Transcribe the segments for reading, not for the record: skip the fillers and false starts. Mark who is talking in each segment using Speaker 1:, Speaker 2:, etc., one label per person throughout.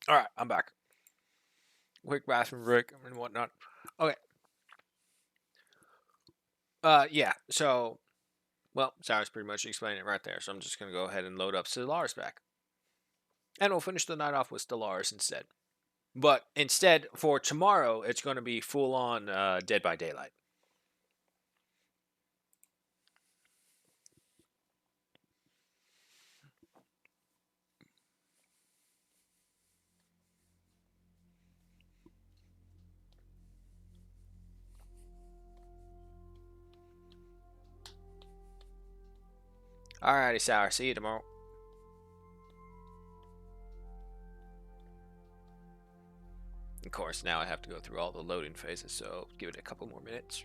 Speaker 1: Alright, I'm back. Quick bathroom break and whatnot. Okay. Yeah, so, well, Cyrus pretty much explained it right there, so I'm just gonna go ahead and load up Stellaris back. And we'll finish the night off with Stellaris instead. But instead, for tomorrow, it's gonna be full on Dead by Daylight. Alrighty, Sour. See you tomorrow. Of course, now I have to go through all the loading phases, so give it a couple more minutes.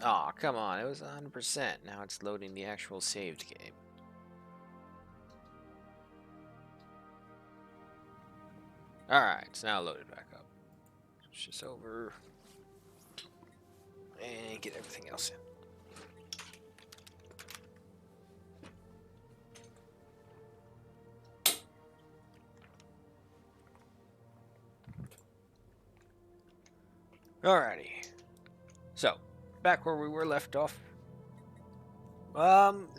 Speaker 1: Aw, oh, come on, it was 100%. Now it's loading the actual saved game. Alright, it's now loaded back up. Switch this over. And get everything else in. Alrighty. So, back where we were left off.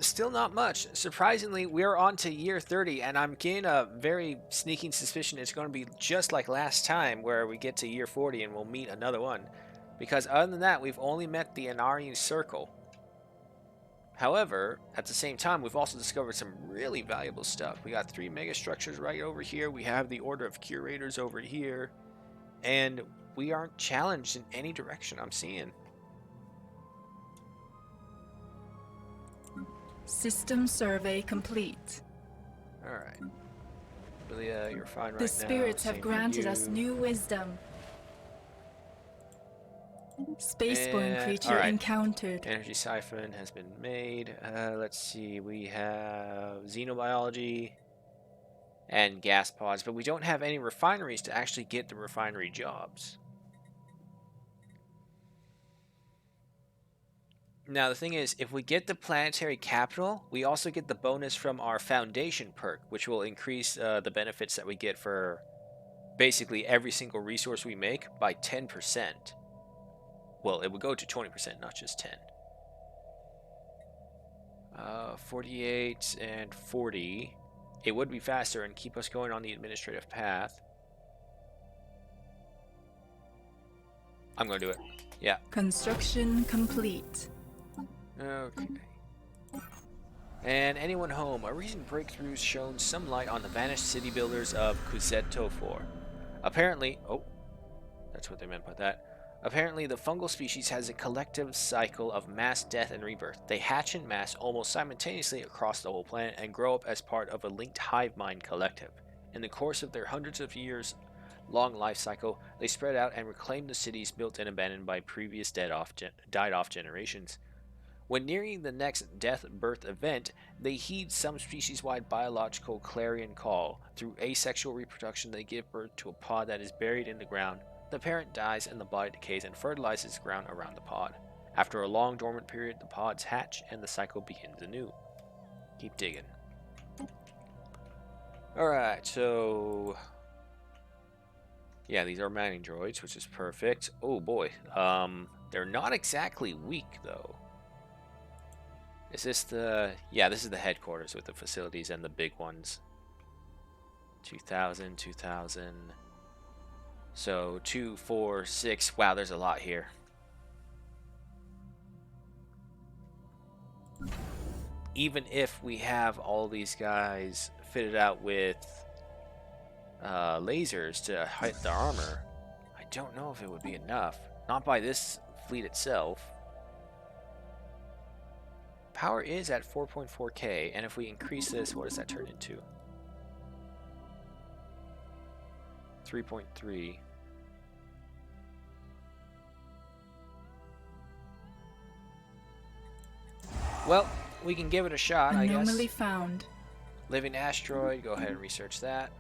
Speaker 1: Still not much. Surprisingly, we're on to year 30, and I'm getting a very sneaking suspicion it's going to be just like last time, where we get to year 40 and we'll meet another one. Because other than that, we've only met the Anarian Circle. However, at the same time, we've also discovered some really valuable stuff. We got 3 megastructures right over here. We have the Order of Curators over here. And we aren't challenged in any direction I'm seeing.
Speaker 2: System survey complete.
Speaker 1: Alright. Really, you're fine right now.
Speaker 2: The spirits have granted us new wisdom. Spaceborne creature encountered.
Speaker 1: Energy siphon has been made. Let's see. We have xenobiology and gas pods, but we don't have any refineries to actually get the refinery jobs. Now, the thing is, if we get the planetary capital, we also get the bonus from our foundation perk, which will increase the benefits that we get for basically every single resource we make by 10%. Well, it would go to 20%, not just 10. 48 and 40. It would be faster and keep us going on the administrative path. I'm going to do it. Yeah.
Speaker 2: Construction complete.
Speaker 1: Okay. And anyone home? A recent breakthrough's shown some light on the vanished city builders of Kuzetto 4. Apparently... Oh. That's what they meant by that. Apparently, the fungal species has a collective cycle of mass death and rebirth. They hatch in mass almost simultaneously across the whole planet and grow up as part of a linked hive mind collective. In the course of their hundreds of years long life cycle, they spread out and reclaim the cities built and abandoned by previous died-off generations. When nearing the next death-birth event, they heed some species-wide biological clarion call. Through asexual reproduction, they give birth to a pod that is buried in the ground. The parent dies and the body decays and fertilizes the ground around the pod. After a long dormant period, the pods hatch and the cycle begins anew. Keep digging. Alright, so... yeah, these are mining droids, which is perfect. Oh boy. They're not exactly weak, though. Is this the... yeah, this is the headquarters with the facilities and the big ones. 2,000, 2,000... So 2, 4, 6. Wow, there's a lot here. Even if we have all these guys fitted out with lasers to hit the armor. I don't know if it would be enough. Not by this fleet itself. Power is at 4.4k, and if we increase this, what does that turn into? 3.3. Well, we can give it a shot, I guess.
Speaker 2: Anomaly found.
Speaker 1: Living asteroid, go ahead and research that.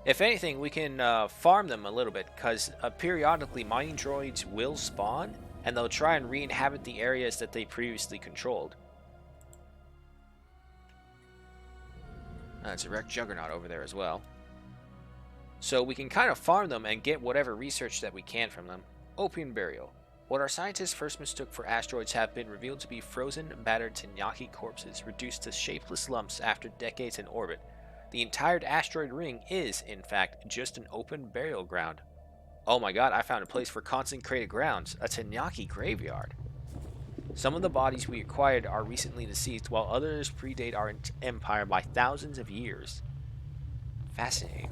Speaker 1: If anything, we can farm them a little bit, because periodically mining droids will spawn, and they'll try and re-inhabit the areas that they previously controlled. It's a wrecked Juggernaut over there as well. So we can kind of farm them and get whatever research that we can from them. Opium Burial. What our scientists first mistook for asteroids have been revealed to be frozen, battered Tenyaki corpses reduced to shapeless lumps after decades in orbit. The entire asteroid ring is, in fact, just an open burial ground. Oh my god, I found a place for consecrated grounds, a Tenyaki graveyard. Some of the bodies we acquired are recently deceased, while others predate our empire by thousands of years. Fascinating.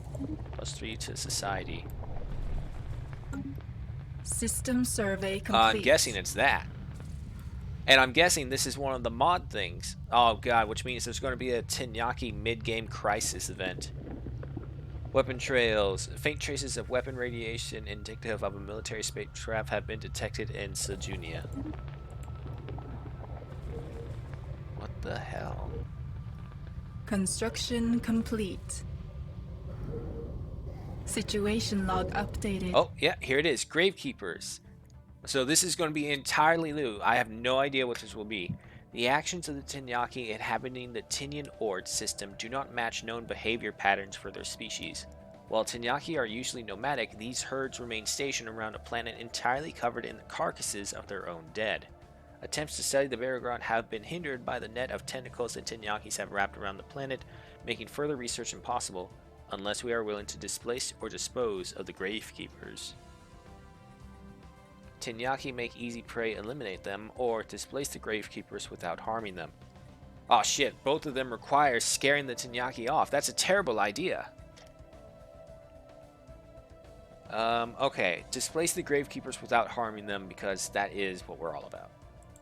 Speaker 1: +3 to society.
Speaker 2: System survey complete.
Speaker 1: I'm guessing it's that. And I'm guessing this is one of the mod things. Oh god, which means there's going to be a Tenyaki mid-game crisis event. Weapon trails. Faint traces of weapon radiation indicative of a military spacecraft have been detected in Sejunia. What the hell?
Speaker 2: Construction complete. Situation log updated.
Speaker 1: Oh, yeah, here it is. Gravekeepers. So this is going to be entirely new. I have no idea what this will be. The actions of the Tenyaki inhabiting the Tinian Ord system do not match known behavior patterns for their species. While Tenyaki are usually nomadic, these herds remain stationed around a planet entirely covered in the carcasses of their own dead. Attempts to study the burial ground have been hindered by the net of tentacles that Tenyakis have wrapped around the planet, making further research impossible, unless we are willing to displace or dispose of the Gravekeepers. Tenyaki make easy prey, eliminate them, or displace the Gravekeepers without harming them. Oh shit, both of them require scaring the Tenyaki off. That's a terrible idea. Okay, displace the Gravekeepers without harming them, because that is what we're all about.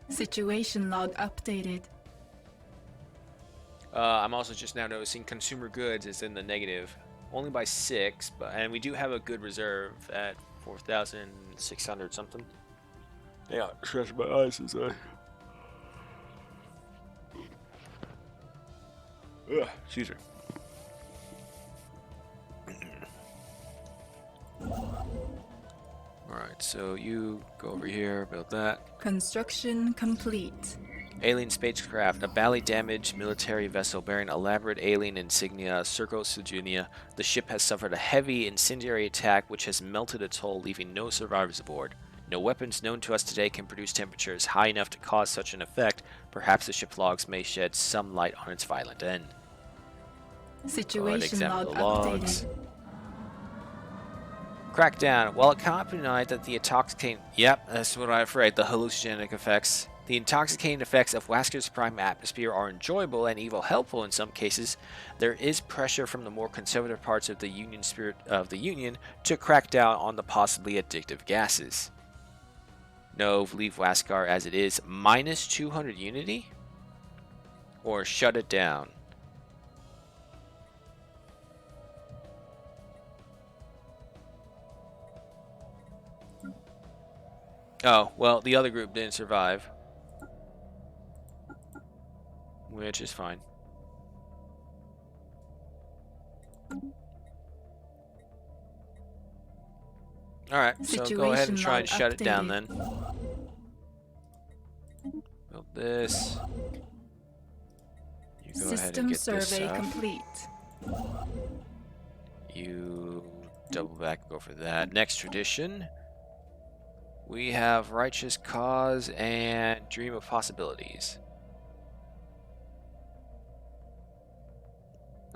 Speaker 2: Situation log updated.
Speaker 1: I'm also just now noticing consumer goods is in the negative, only by 6, and we do have a good reserve at 4,600 something. Yeah, stretch my eyes as I. Excuse me. Alright, so you go over here, build that.
Speaker 2: Construction complete.
Speaker 1: Alien spacecraft, a badly damaged military vessel bearing elaborate alien insignia, circles Sejunia. The ship has suffered a heavy incendiary attack which has melted its hull, leaving no survivors aboard. No weapons known to us today can produce temperatures high enough to cause such an effect. Perhaps the ship logs may shed some light on its violent end.
Speaker 2: Situation log updated.
Speaker 1: Crackdown. While it cannot be denied that the intoxicating... Yep, that's what I'm afraid. The hallucinogenic effects. The intoxicating effects of Wasker's prime atmosphere are enjoyable and even helpful in some cases. There is pressure from the more conservative parts of the Union spirit of the Union to crack down on the possibly addictive gases. No, leave Waskar as it is. Minus 200 unity? Or shut it down? Oh, well, the other group didn't survive. Which is fine. Alright, so go ahead and try and shut it down then. Build this. You go ahead and get this
Speaker 2: survey complete.
Speaker 1: You double back and go for that. Next tradition. We have Righteous Cause and Dream of Possibilities.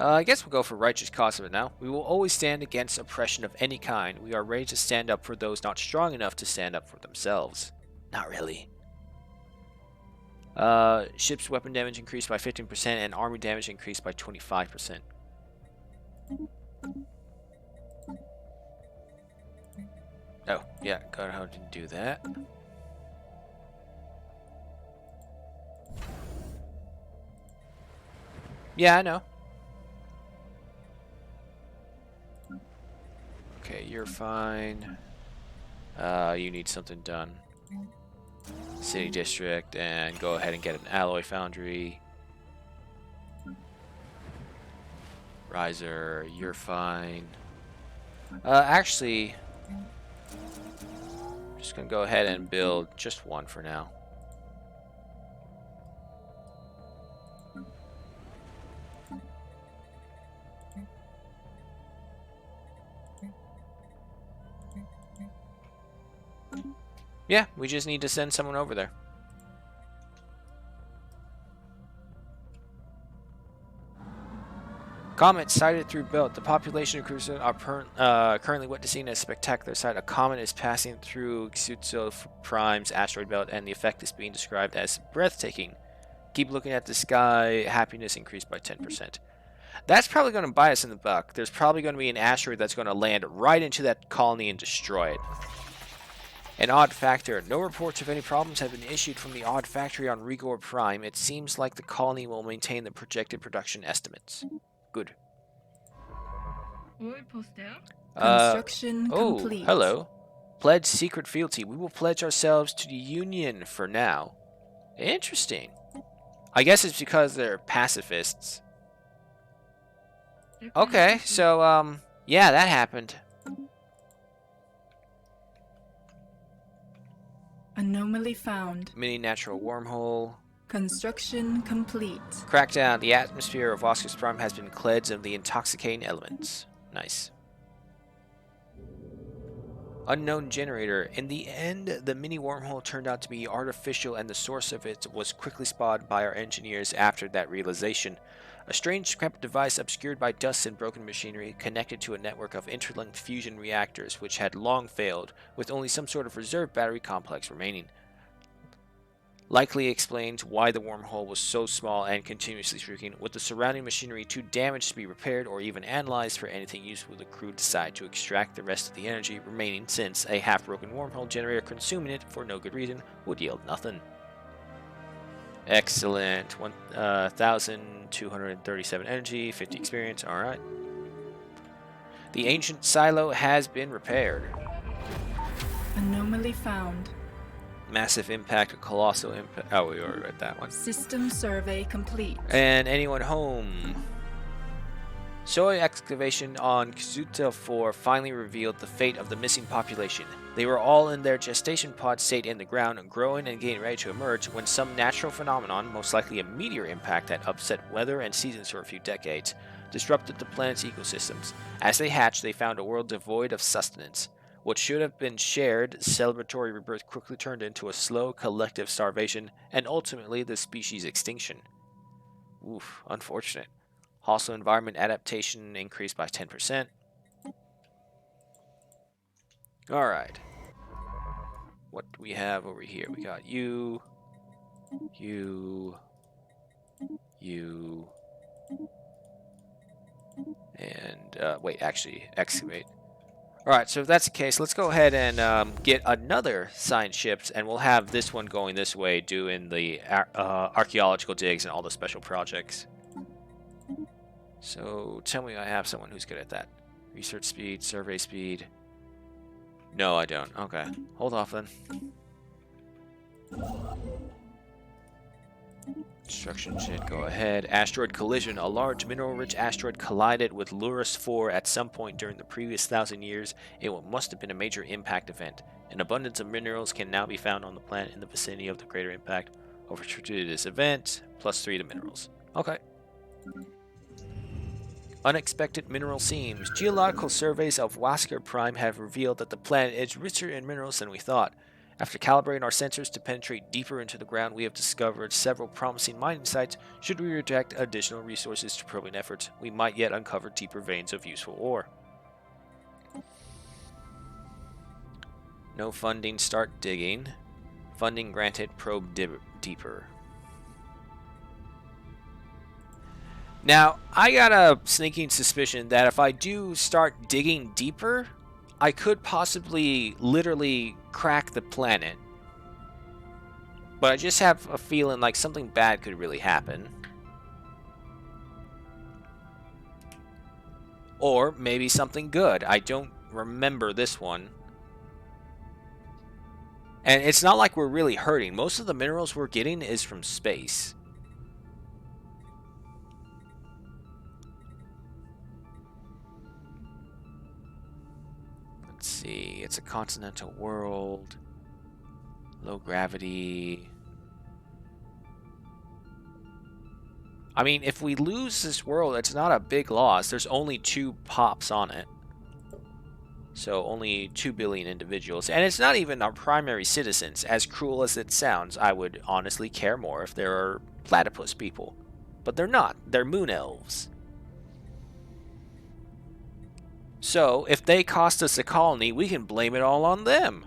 Speaker 1: I guess we'll go for Righteous Cause of it now. We will always stand against oppression of any kind. We are ready to stand up for those not strong enough to stand up for themselves. Not really. Ship's weapon damage increased by 15% and army damage increased by 25%. Oh, yeah, go ahead and do that. Yeah, I know. Okay, you're fine. You need something done. City district, and go ahead and get an alloy foundry. Riser, you're fine. Actually, I'm just gonna go ahead and build just one for now. Yeah, we just need to send someone over there. Comet sighted through belt. The population of Crusoe are currently witnessing a spectacular sight. A comet is passing through Crusoe Prime's asteroid belt, and the effect is being described as breathtaking. Keep looking at the sky. Happiness increased by 10%. That's probably going to bite us in the butt. There's probably going to be an asteroid that's going to land right into that colony and destroy it. An odd factor. No reports of any problems have been issued from the odd factory on Rigor Prime. It seems like the colony will maintain the projected production estimates. Good.
Speaker 2: Construction complete.
Speaker 1: Hello. Pledge secret fealty. We will pledge ourselves to the Union for now. Interesting. I guess it's because they're pacifists. Okay, so, yeah, that happened.
Speaker 2: Anomaly found.
Speaker 1: Mini natural wormhole.
Speaker 2: Construction complete.
Speaker 1: Crackdown. The atmosphere of Oscar's Prime has been cleansed of the intoxicating elements. Nice. Unknown generator. In the end, the mini wormhole turned out to be artificial, and the source of it was quickly spotted by our engineers after that realization. A strange scrap device obscured by dust and broken machinery, connected to a network of interlinked fusion reactors which had long failed, with only some sort of reserve battery complex remaining. Likely explains why the wormhole was so small and continuously shrinking. With the surrounding machinery too damaged to be repaired or even analyzed for anything useful, the crew decided to extract the rest of the energy remaining, since a half-broken wormhole generator consuming it for no good reason would yield nothing. Excellent. 1,237 energy, 50 experience. Alright. The ancient silo has been repaired.
Speaker 2: Anomaly found.
Speaker 1: Massive impact, colossal impact. Oh, we already read that one.
Speaker 2: System survey complete.
Speaker 1: And anyone home? Soil excavation on Kazuta 4 finally revealed the fate of the missing population. They were all in their gestation pod state in the ground, growing and getting ready to emerge, when some natural phenomenon, most likely a meteor impact that upset weather and seasons for a few decades, disrupted the planet's ecosystems. As they hatched, they found a world devoid of sustenance. What should have been shared, celebratory rebirth quickly turned into a slow, collective starvation, and ultimately the species' extinction. Oof, unfortunate. Hostile environment adaptation increased by 10%. Alright. What do we have over here? We got you, and, wait, actually, excavate. Alright, so if that's the case, let's go ahead and get another science ships, and we'll have this one going this way, doing the archaeological digs and all the special projects. So, tell me I have someone who's good at that. Research speed, survey speed. No, I don't. Okay. Hold off then. Construction should go ahead. Asteroid collision. A large mineral-rich asteroid collided with Luris 4 at some point during the previous 1,000 years. It must have been a major impact event. An abundance of minerals can now be found on the planet in the vicinity of the greater impact. Overture to this event, +3 to minerals. Okay. Unexpected mineral seams. Geological surveys of Wasker Prime have revealed that the planet is richer in minerals than we thought. After calibrating our sensors to penetrate deeper into the ground, we have discovered several promising mining sites. Should we redirect additional resources to probing efforts, we might yet uncover deeper veins of useful ore. No funding, start digging. Funding granted, probe deeper. Now, I got a sneaking suspicion that if I do start digging deeper, I could possibly literally crack the planet. But I just have a feeling like something bad could really happen. Or maybe something good. I don't remember this one. And it's not like we're really hurting. Most of the minerals we're getting is from space. Let's see. It's a continental world. Low gravity. I mean, if we lose this world, it's not a big loss. There's only 2 pops on it. So only 2 billion individuals. And it's not even our primary citizens. As cruel as it sounds, I would honestly care more if there are platypus people. But they're not. They're moon elves. So if they cost us a colony, we can blame it all on them.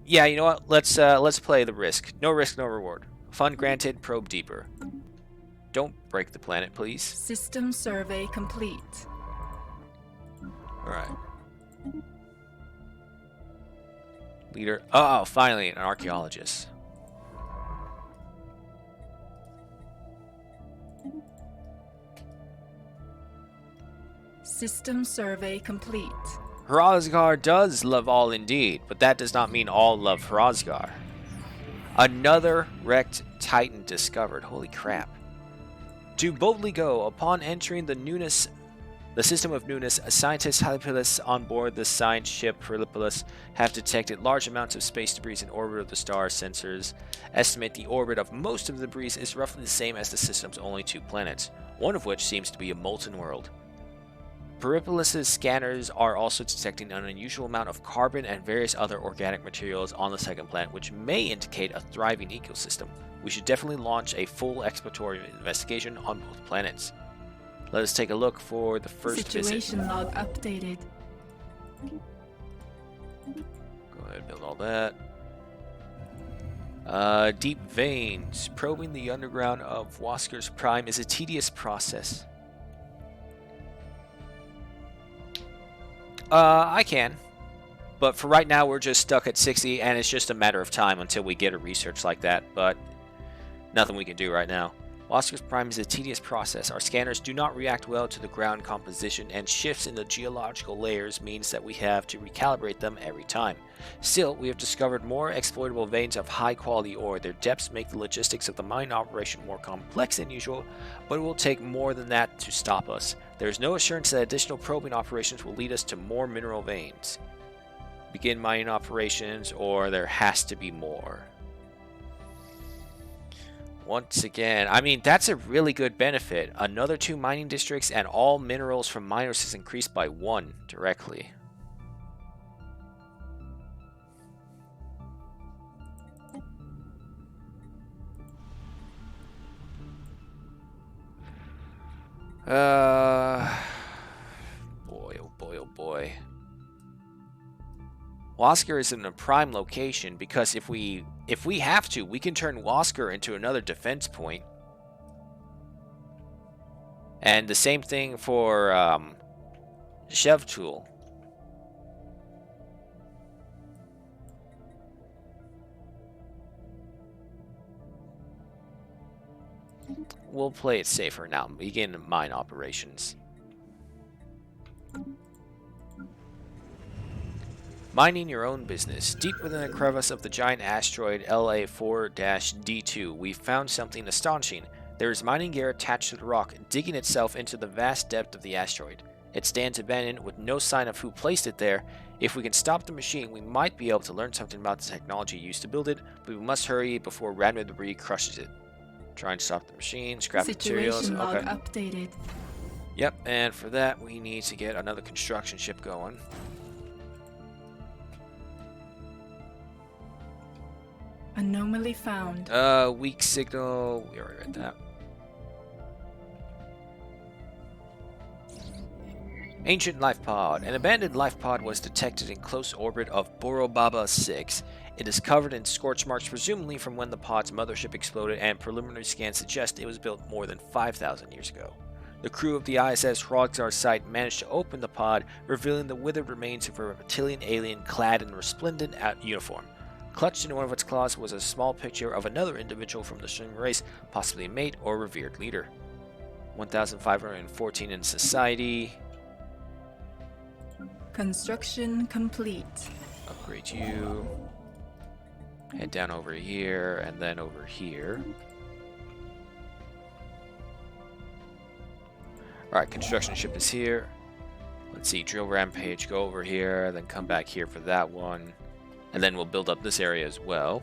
Speaker 1: Yeah, you know what? Let's play the risk. No risk, no reward. Fund granted, probe deeper. Don't break the planet, please.
Speaker 2: System survey complete.
Speaker 1: Alright. Leader. Oh, finally, an archaeologist.
Speaker 2: System survey complete.
Speaker 1: Hrazgar does love all indeed, but that does not mean all love Hrazgar. Another wrecked Titan discovered. Holy crap. To boldly go, upon entering the system of Newness, scientists Halipolis on board the science ship Halipolis have detected large amounts of space debris in orbit of the star. Sensors estimate the orbit of most of the debris is roughly the same as the system's only 2 planets, one of which seems to be a molten world. Peripolis' scanners are also detecting an unusual amount of carbon and various other organic materials on the second planet, which may indicate a thriving ecosystem. We should definitely launch a full exploratory investigation on both planets. Let us take a look for the first
Speaker 2: Situation
Speaker 1: visit.
Speaker 2: log updated.
Speaker 1: Go ahead and build all that. Deep veins. Probing the underground of Wasker's Prime is a tedious process. I can. But for right now, we're just stuck at 60, and it's just a matter of time until we get a research like that, but nothing we can do right now. Wasker's Prime is a tedious process. Our scanners do not react well to the ground composition, and shifts in the geological layers means that we have to recalibrate them every time. Still, we have discovered more exploitable veins of high-quality ore. Their depths make the logistics of the mine operation more complex than usual, but it will take more than that to stop us. There is no assurance that additional probing operations will lead us to more mineral veins. Begin mining operations, or there has to be more. Once again, I mean, that's a really good benefit. Another 2 mining districts, and all minerals from miners is increased by 1 directly. Boy, oh boy, oh boy. Wasker is in a prime location because if we have to, we can turn Wasker into another defense point. And the same thing for Shevtul. We'll play it safer now. Begin mine operations. Minding your own business. Deep within the crevice of the giant asteroid LA4-D2, we found something astonishing. There is mining gear attached to the rock, digging itself into the vast depth of the asteroid. It stands abandoned with no sign of who placed it there. If we can stop the machine, we might be able to learn something about the technology used to build it, but we must hurry before random debris crushes it. Try and stop the machine, scrap materials.
Speaker 2: Situation log
Speaker 1: Okay.
Speaker 2: updated.
Speaker 1: Yep, and for that we need to get another construction ship going.
Speaker 2: Anomaly found.
Speaker 1: Weak signal. We already read that. Ancient life pod. An abandoned life pod was detected in close orbit of Borobaba 6. It is covered in scorch marks, presumably from when the pod's mothership exploded, and preliminary scans suggest it was built more than 5,000 years ago. The crew of the ISS Hrothgar site managed to open the pod, revealing the withered remains of a reptilian alien clad in resplendent uniform. Clutched in one of its claws was a small picture of another individual from the human race, possibly a mate or revered leader. 1,514 in society.
Speaker 2: Construction complete.
Speaker 1: Upgrade you. Head down over here and then over here. Alright, construction ship is here. Let's see, drill rampage, go over here, then come back here for that one. And then we'll build up this area as well.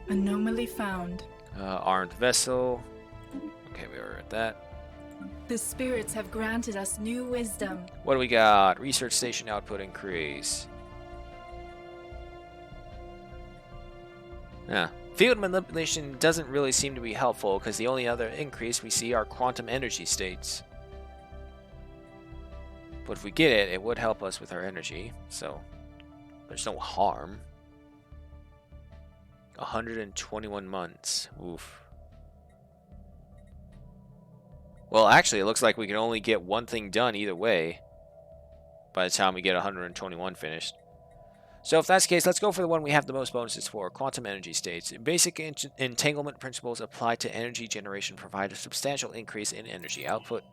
Speaker 2: Anomaly found.
Speaker 1: Armed vessel. Okay, we were at that.
Speaker 2: The spirits have granted us new wisdom.
Speaker 1: What do we got? Research station output increase. Yeah. Field manipulation doesn't really seem to be helpful because the only other increase we see are quantum energy states. But if we get it, it would help us with our energy, so there's no harm. 121 months. Oof. Well, actually, it looks like we can only get one thing done either way by the time we get 121 finished. So if that's the case, let's go for the one we have the most bonuses for, quantum energy states. Basic entanglement principles applied to energy generation provide a substantial increase in energy output.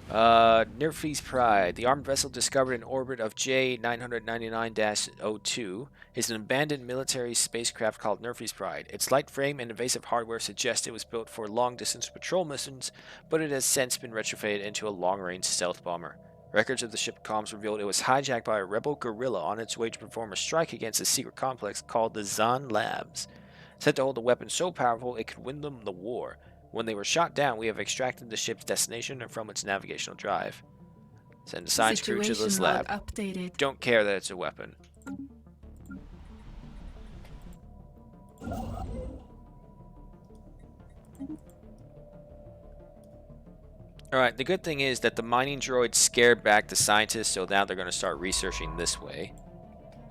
Speaker 1: Nerfy's Pride. The armed vessel discovered in orbit of J999-02 is an abandoned military spacecraft called Nerfy's Pride. Its light frame and invasive hardware suggest it was built for long-distance patrol missions, but it has since been retrofitted into a long-range stealth bomber. Records of the ship comms revealed it was hijacked by a rebel guerrilla on its way to perform a strike against a secret complex called the Zahn Labs. Said to hold a weapon so powerful it could win them the war. When they were shot down, we have extracted the ship's destination and from its navigational drive. Send a science crew to this lab.
Speaker 2: Updated.
Speaker 1: Don't care that it's a weapon. Alright, the good thing is that the mining droid scared back the scientists, so now they're going to start researching this way.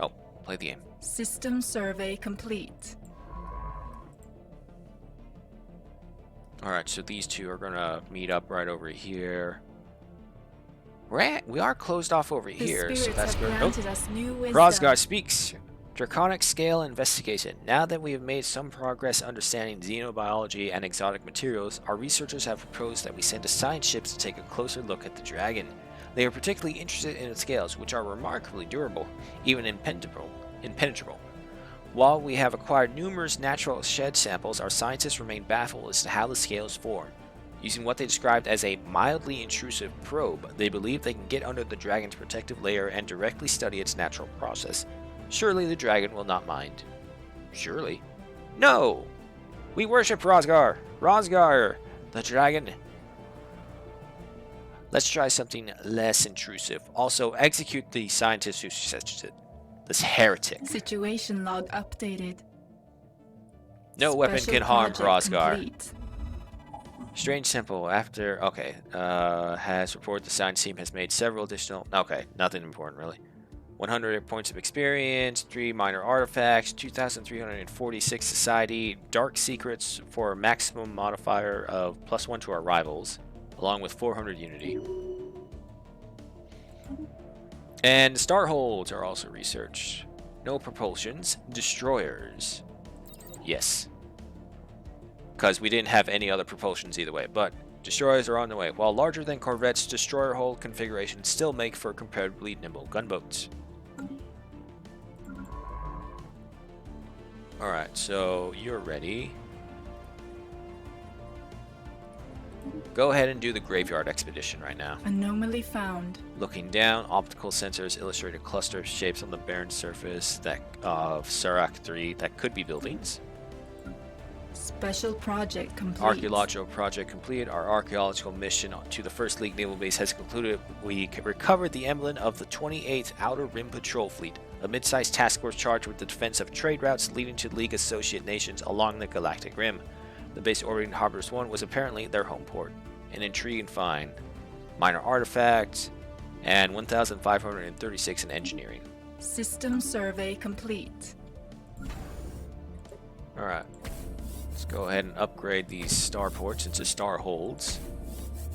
Speaker 1: Oh, play the game.
Speaker 2: System survey complete.
Speaker 1: Alright, so these two are going to meet up right over here. We are closed off over here, so that's good. Oh, Hrothgar speaks. Draconic scale investigation. Now that we have made some progress understanding xenobiology and exotic materials, our researchers have proposed that we send a science ship to take a closer look at the dragon. They are particularly interested in its scales, which are remarkably durable, even impenetrable. While we have acquired numerous natural shed samples, our scientists remain baffled as to how the scales form. Using what they described as a mildly intrusive probe, they believe they can get under the dragon's protective layer and directly study its natural process. Surely the dragon will not mind. Surely? No! We worship Hrothgar! Hrothgar! The dragon! Let's try something less intrusive. Also, execute the scientist who suggested it. This heretic.
Speaker 2: Situation log updated.
Speaker 1: No weapon can harm Hrothgar.
Speaker 2: Complete.
Speaker 1: Strange Temple. After... Okay. Has reported the science team has made several additional... Okay. Nothing important, really. 100 points of experience, 3 minor artifacts, 2,346 society, dark secrets for a maximum modifier of +1 to our rivals, along with 400 unity. And star holds are also researched. No propulsions, destroyers. Yes. Because we didn't have any other propulsions either way, but destroyers are on the way. While larger than corvettes, destroyer hull configurations still make for comparatively nimble gunboats. Alright, so you're ready. Go ahead and do the graveyard expedition right now.
Speaker 2: Anomaly found.
Speaker 1: Looking down, optical sensors illustrate a cluster of shapes on the barren surface that of Surak 3 that could be buildings.
Speaker 2: Special project complete.
Speaker 1: Archaeological project complete. Our archaeological mission to the First League Naval Base has concluded. We recovered the emblem of the 28th Outer Rim Patrol Fleet, a mid-sized task force charged with the defense of trade routes leading to League Associate nations along the Galactic Rim. The base orbiting Harbors 1 was apparently their home port. An intriguing find. Minor artifacts, and 1,536 in engineering.
Speaker 2: System survey complete.
Speaker 1: Alright. Let's go ahead and upgrade these starports into star holds.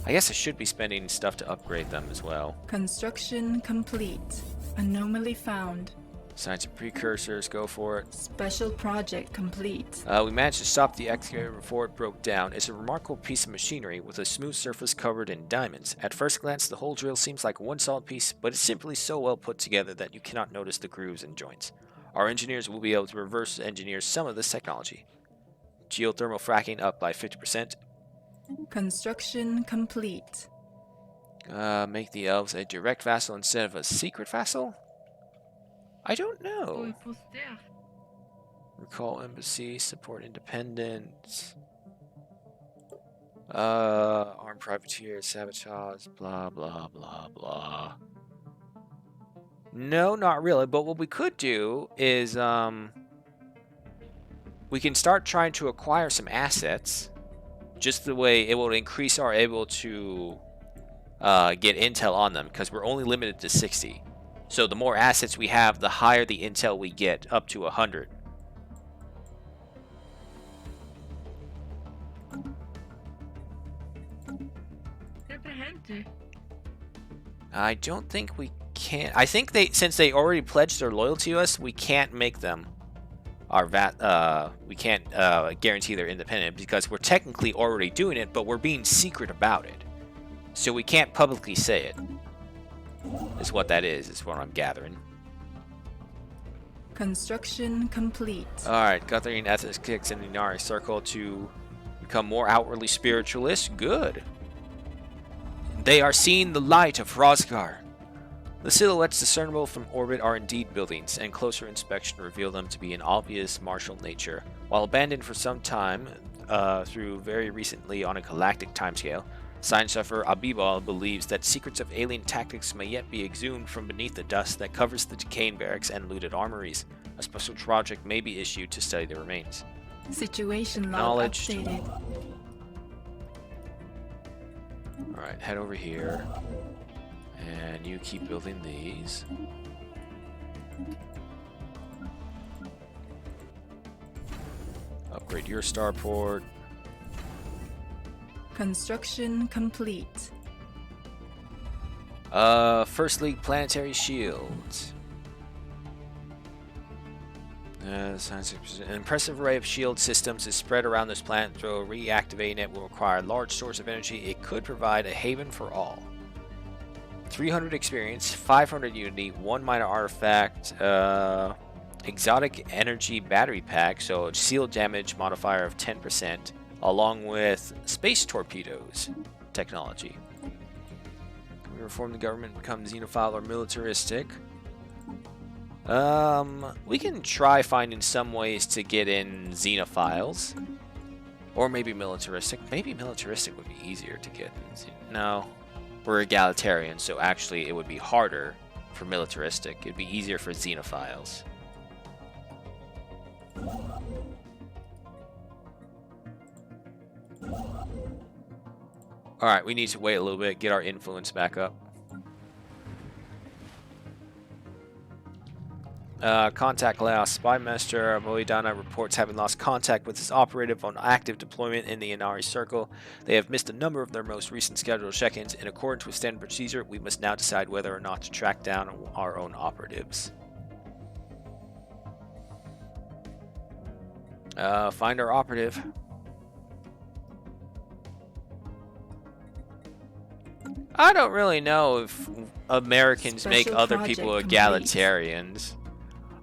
Speaker 1: I guess I should be spending stuff to upgrade them as well.
Speaker 2: Construction complete. Anomaly found.
Speaker 1: Science and precursors, go for it.
Speaker 2: Special project complete.
Speaker 1: We managed to stop the excavator before it broke down. It's a remarkable piece of machinery with a smooth surface covered in diamonds. At first glance, the whole drill seems like one solid piece, but it's simply so well put together that you cannot notice the grooves and joints. Our engineers will be able to reverse engineer some of this technology. Geothermal fracking up by 50%.
Speaker 2: Construction complete.
Speaker 1: Make the elves a direct vassal instead of a secret vassal? I don't know. Recall embassy, support independence. Armed privateers, sabotage, blah, blah, blah, blah. No, not really. But what we could do is, we can start trying to acquire some assets. Just the way it will increase our able to get intel on them, because we're only limited to 60. So the more assets we have, the higher the intel we get, up to 100. I don't think we can. I think since they already pledged their loyalty to us, we can't make them our we can't guarantee they're independent because we're technically already doing it, but we're being secret about it. So we can't publicly say it. Is what that is what I'm gathering.
Speaker 2: Construction complete.
Speaker 1: Alright, gathering ethics kicks in the Inari circle to become more outwardly spiritualist. Good. They are seeing the light of Rosgar. The silhouettes discernible from orbit are indeed buildings, and closer inspection reveal them to be an obvious martial nature. While abandoned for some time, through very recently on a galactic timescale, Science sufferer Abibal believes that secrets of alien tactics may yet be exhumed from beneath the dust that covers the decaying barracks and looted armories. A special project may be issued to study the remains.
Speaker 2: Situation log updated.
Speaker 1: Alright, head over here. And you keep building these. Upgrade your starport. Construction complete. First League planetary shields. An impressive array of shield systems is spread around this planet, though reactivating it will require a large source of energy. It could provide a haven for all. 300 experience, 500 unity, 1 minor artifact, exotic energy battery pack, so shield damage modifier of 10%, along with space torpedoes technology. Can we reform the government, become xenophile or militaristic? We can try finding some ways to get in xenophiles. Or maybe militaristic. Maybe militaristic would be easier to get in. No. We're egalitarian, so actually it would be harder for militaristic. It'd be easier for xenophiles. Alright, we need to wait a little bit, get our influence back up. Contact lost. Spy Master Moidana reports having lost contact with his operative on active deployment in the Inari Circle. They have missed a number of their most recent scheduled check-ins. In accordance with standard procedure, we must now decide whether or not to track down our own operatives. Find our operative. I don't really know if Americans make other people egalitarians.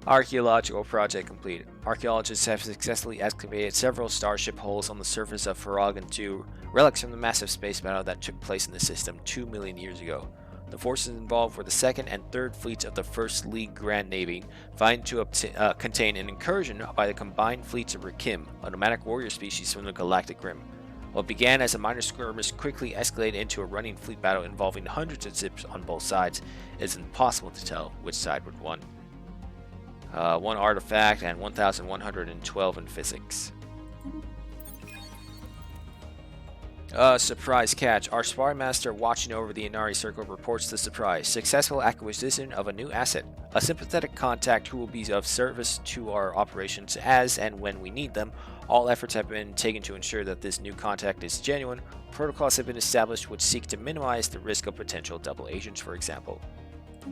Speaker 1: Archaeological project complete. Archaeologists have successfully excavated several starship holes on the surface of Faragan 2, relics from the massive space battle that took place in the system 2 million years ago. The forces involved were the 2nd and 3rd fleets of the First League Grand Navy, vying to contain an incursion by the combined fleets of Rakim, a nomadic warrior species from the Galactic Rim. What began as a minor skirmish quickly escalated into a running fleet battle involving hundreds of ships on both sides. It is impossible to tell which side would win. 1 artifact and 1,112 in physics. Surprise catch. Our spy master watching over the Inari Circle reports the surprise. Successful acquisition of a new asset. A sympathetic contact who will be of service to our operations as and when we need them. All efforts have been taken to ensure that this new contact is genuine. Protocols have been established which seek to minimize the risk of potential double agents, for example.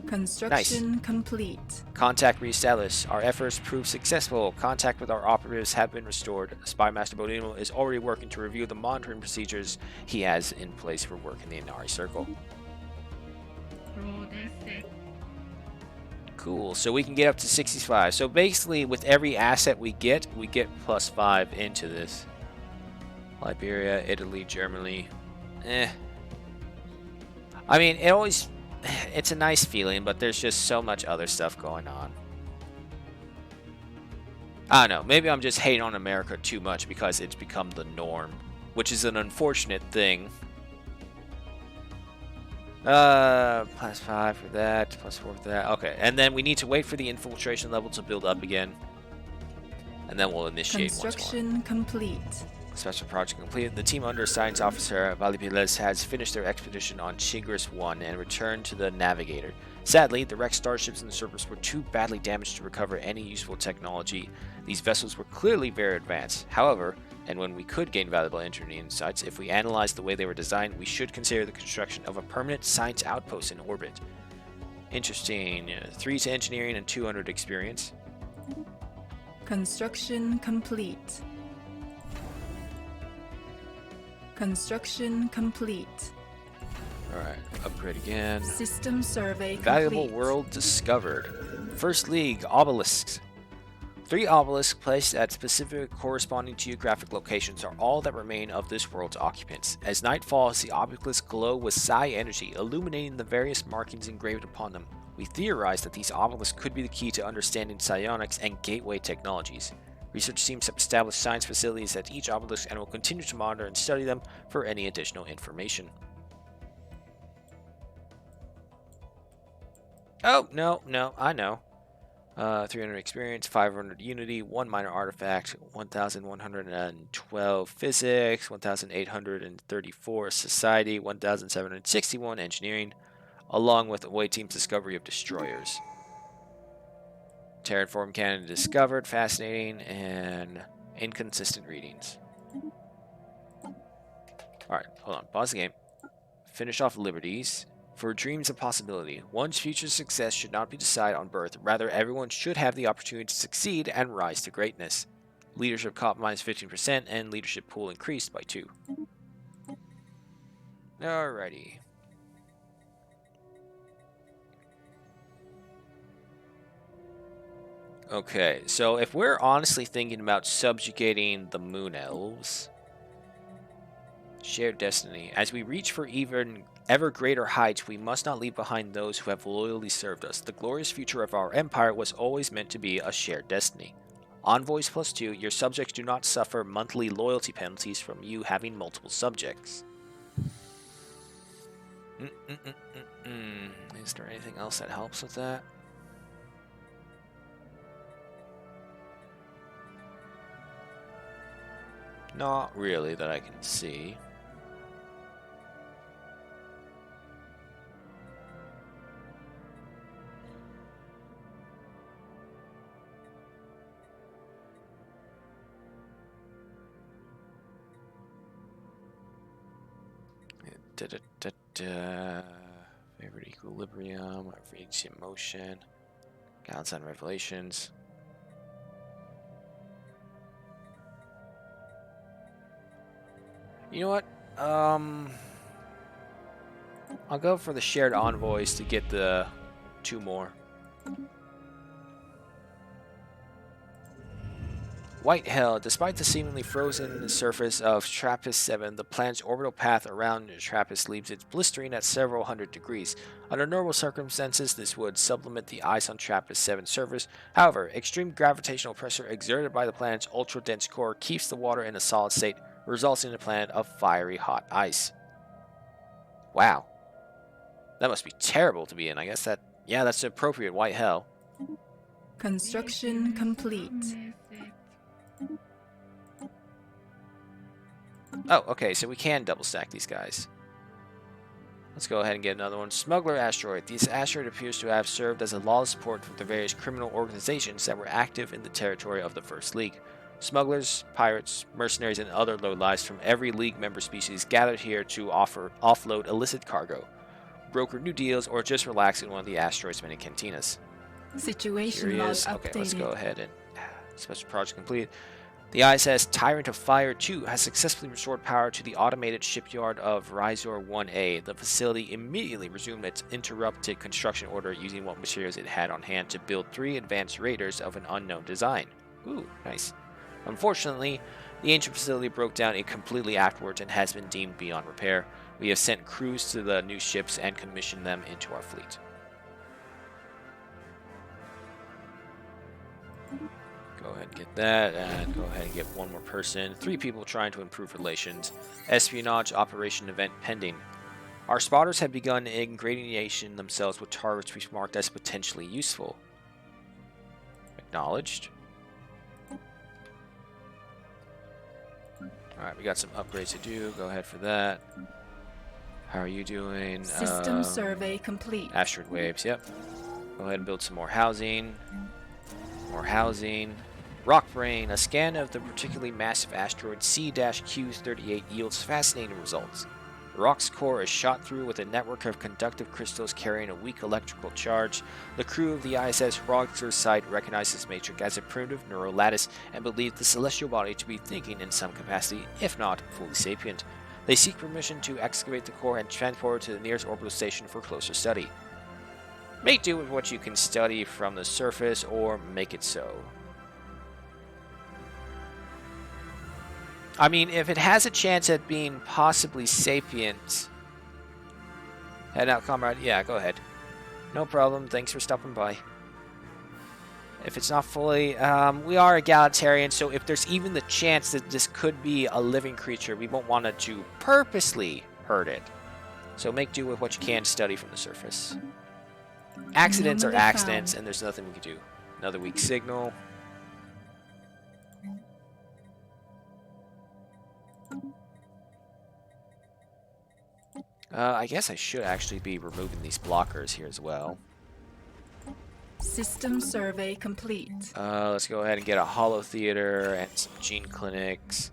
Speaker 2: Construction complete.
Speaker 1: Contact reestablished. Our efforts proved successful. Contact with our operatives have been restored. Spy Master Bodino is already working to review the monitoring procedures he has in place for work in the Inari Circle. Cool, so we can get up to 65. So basically, with every asset we get +5 into this. Liberia, Italy, Germany. I mean, it's a nice feeling, but there's just so much other stuff going on. I don't know, maybe I'm just hating on America too much because it's become the norm, which is an unfortunate thing. +5 for that, +4 for that. Okay, and then we need to wait for the infiltration level to build up again. And then we'll initiate once more.
Speaker 2: Construction complete.
Speaker 1: Special project completed. The team under Science Officer Valipiles has finished their expedition on Chigris 1 and returned to the Navigator. Sadly, the wrecked starships in the surface were too badly damaged to recover any useful technology. These vessels were clearly very advanced. However, and when we could gain valuable engineering insights, if we analyzed the way they were designed, we should consider the construction of a permanent science outpost in orbit. Interesting. 3 to engineering and 200 experience.
Speaker 2: Construction complete. Construction complete.
Speaker 1: Alright, upgrade again.
Speaker 2: System survey
Speaker 1: Valuable
Speaker 2: complete.
Speaker 1: world discovered. First League, obelisks. 3 obelisks placed at specific corresponding geographic locations are all that remain of this world's occupants. As night falls, the obelisks glow with psi energy, illuminating the various markings engraved upon them. We theorize that these obelisks could be the key to understanding psionics and gateway technologies. Research teams have established science facilities at each obelisk and will continue to monitor and study them for any additional information. Oh, no, I know. 300 experience, 500 unity, 1 minor artifact, 1,112 physics, 1,834 society, 1,761 engineering, along with away team's discovery of destroyers. Terraform cannon discovered, fascinating, and inconsistent readings. Alright, hold on, pause the game. Finish off liberties. For dreams of possibility, one's future success should not be decided on birth. Rather, everyone should have the opportunity to succeed and rise to greatness. Leadership comp -15% and leadership pool increased by 2. Alrighty. Okay, so if we're honestly thinking about subjugating the Moon Elves, shared destiny. As we reach for even ever greater heights, we must not leave behind those who have loyally served us. The glorious future of our empire was always meant to be a shared destiny. Envoys +2, your subjects do not suffer monthly loyalty penalties from you having multiple subjects. Is there anything else that helps with that? Not really that I can see. Favorite equilibrium, reach emotion, guidance on revelations. You know what? I'll go for the shared envoys to get the 2 more. White Hell. Despite the seemingly frozen surface of TRAPPIST-7, the planet's orbital path around TRAPPIST leaves it blistering at several hundred degrees. Under normal circumstances, this would supplement the ice on TRAPPIST-7's surface. However, extreme gravitational pressure exerted by the planet's ultra-dense core keeps the water in a solid state, resulting in a planet of fiery hot ice. Wow. That must be terrible to be in. I guess that, yeah, that's the appropriate White Hell.
Speaker 2: Construction complete.
Speaker 1: Oh, okay, so we can double stack these guys. Let's go ahead and get another one. Smuggler asteroid. This asteroid appears to have served as a lawless support for the various criminal organizations that were active in the territory of the First League. Smugglers, pirates, mercenaries, and other lowlifes from every League member species gathered here to offload illicit cargo, broker new deals, or just relax in one of the asteroid's many cantinas.
Speaker 2: Situation log
Speaker 1: Curious. Okay, let's go
Speaker 2: updated.
Speaker 1: ahead and special project complete. The ISS Tyrant of Fire 2 has successfully restored power to the automated shipyard of Rysor 1A. The facility immediately resumed its interrupted construction order using what materials it had on hand to build 3 advanced raiders of an unknown design. Ooh, nice. Unfortunately, the ancient facility broke down completely afterwards and has been deemed beyond repair. We have sent crews to the new ships and commissioned them into our fleet. Go ahead and get that, and go ahead and get one more person. 3 people trying to improve relations. Espionage operation event pending. Our spotters have begun ingratiation themselves with targets we marked as potentially useful. Acknowledged. Alright, we got some upgrades to do. Go ahead for that. How are you doing?
Speaker 2: System survey complete.
Speaker 1: Asteroid waves, yep. Go ahead and build some more housing. More housing. Rockbrain, a scan of the particularly massive asteroid C-Q38 yields fascinating results. The rock's core is shot through with a network of conductive crystals carrying a weak electrical charge. The crew of the ISS Roger's site recognized this matrix as a primitive neural lattice and believed the celestial body to be thinking in some capacity, if not fully sapient. They seek permission to excavate the core and transport it to the nearest orbital station for closer study. Make do with what you can study from the surface, or make it so. I mean, if it has a chance at being possibly sapient... Head out, comrade. Yeah, go ahead. No problem. Thanks for stopping by. If it's not fully... we are egalitarian, so if there's even the chance that this could be a living creature, we won't want to purposely hurt it. So make do with what you can study from the surface. Accidents are accidents, and there's nothing we can do. Another weak signal. I guess I should actually be removing these blockers here as well.
Speaker 2: System survey complete.
Speaker 1: Let's go ahead and get a holo theater and some gene clinics.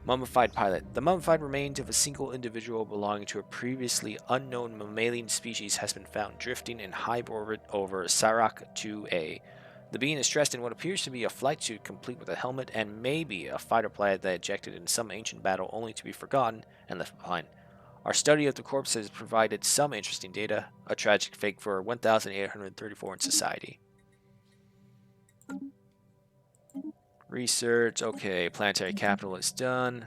Speaker 1: Mummified pilot. The mummified remains of a single individual belonging to a previously unknown mammalian species has been found drifting in high orbit over Sirach 2A. The being is dressed in what appears to be a flight suit complete with a helmet and maybe a fighter pilot that ejected in some ancient battle only to be forgotten and left behind. Our study of the corpse has provided some interesting data, a tragic fate for 1,834 in society. Research, okay, planetary capital is done.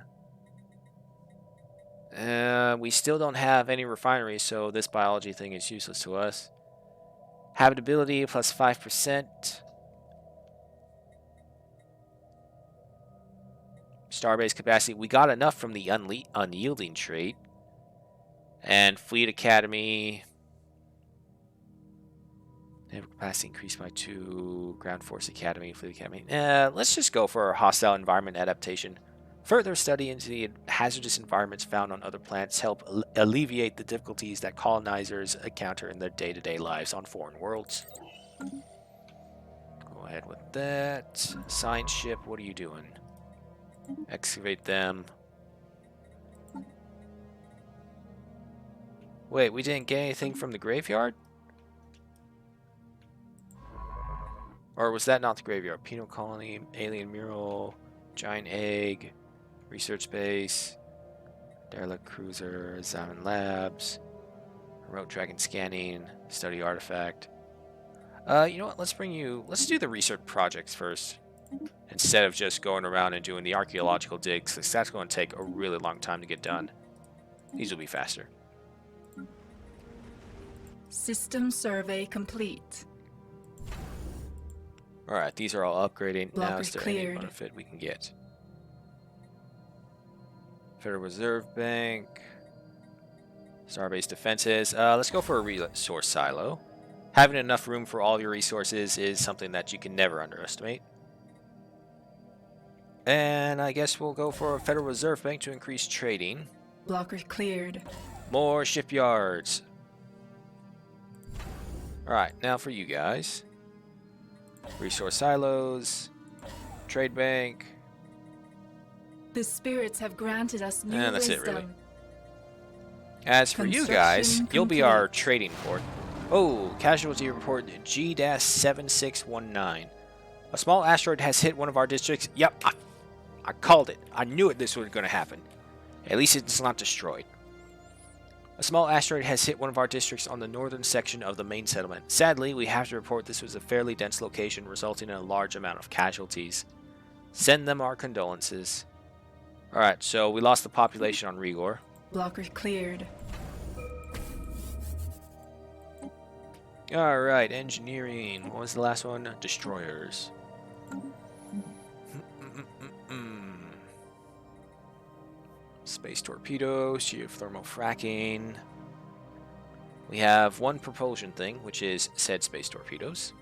Speaker 1: We still don't have any refineries, so this biology thing is useless to us. Habitability plus 5%. Starbase capacity, we got enough from the unyielding trait. And Fleet Academy. Naval capacity increased by 2. Ground Force Academy, Fleet Academy. Let's just go for hostile environment adaptation. Further study into the hazardous environments found on other planets help alleviate the difficulties that colonizers encounter in their day-to-day lives on foreign worlds. Go ahead with that. Science ship, what are you doing? Excavate them. Wait, we didn't get anything from the graveyard? Or was that not the graveyard? Penal colony, alien mural, giant egg, research base, derelict cruiser, examine labs, remote dragon scanning, study artifact. You know what? Let's do the research projects first. Instead of just going around and doing the archaeological digs, because that's going to take a really long time to get done. These will be faster.
Speaker 2: System survey complete.
Speaker 1: Alright, these are all upgrading. Now
Speaker 2: Blockers
Speaker 1: is there any
Speaker 2: cleared.
Speaker 1: benefit we can get? Federal Reserve Bank. Starbase defenses. Let's go for a resource silo. Having enough room for all your resources is something that you can never underestimate. And I guess we'll go for a Federal Reserve Bank to increase trading.
Speaker 2: Blocker cleared.
Speaker 1: More shipyards. Alright, now for you guys. Resource silos. Trade bank.
Speaker 2: The spirits have granted us new
Speaker 1: And that's
Speaker 2: wisdom.
Speaker 1: it, really. As for you guys,
Speaker 2: Construction
Speaker 1: you'll be our
Speaker 2: complete.
Speaker 1: trading port. Oh, casualty report G-7619. A small asteroid has hit one of our districts. Yep, I called it. I knew this was going to happen. At least it's not destroyed. A small asteroid has hit one of our districts on the northern section of the main settlement. Sadly, we have to report this was a fairly dense location, resulting in a large amount of casualties. Send them our condolences. Alright, so we lost the population on Rigor.
Speaker 2: Blocker cleared.
Speaker 1: Alright, engineering. What was the last one? Destroyers. Space torpedo, geothermal fracking. We have one propulsion thing, which is said space torpedoes.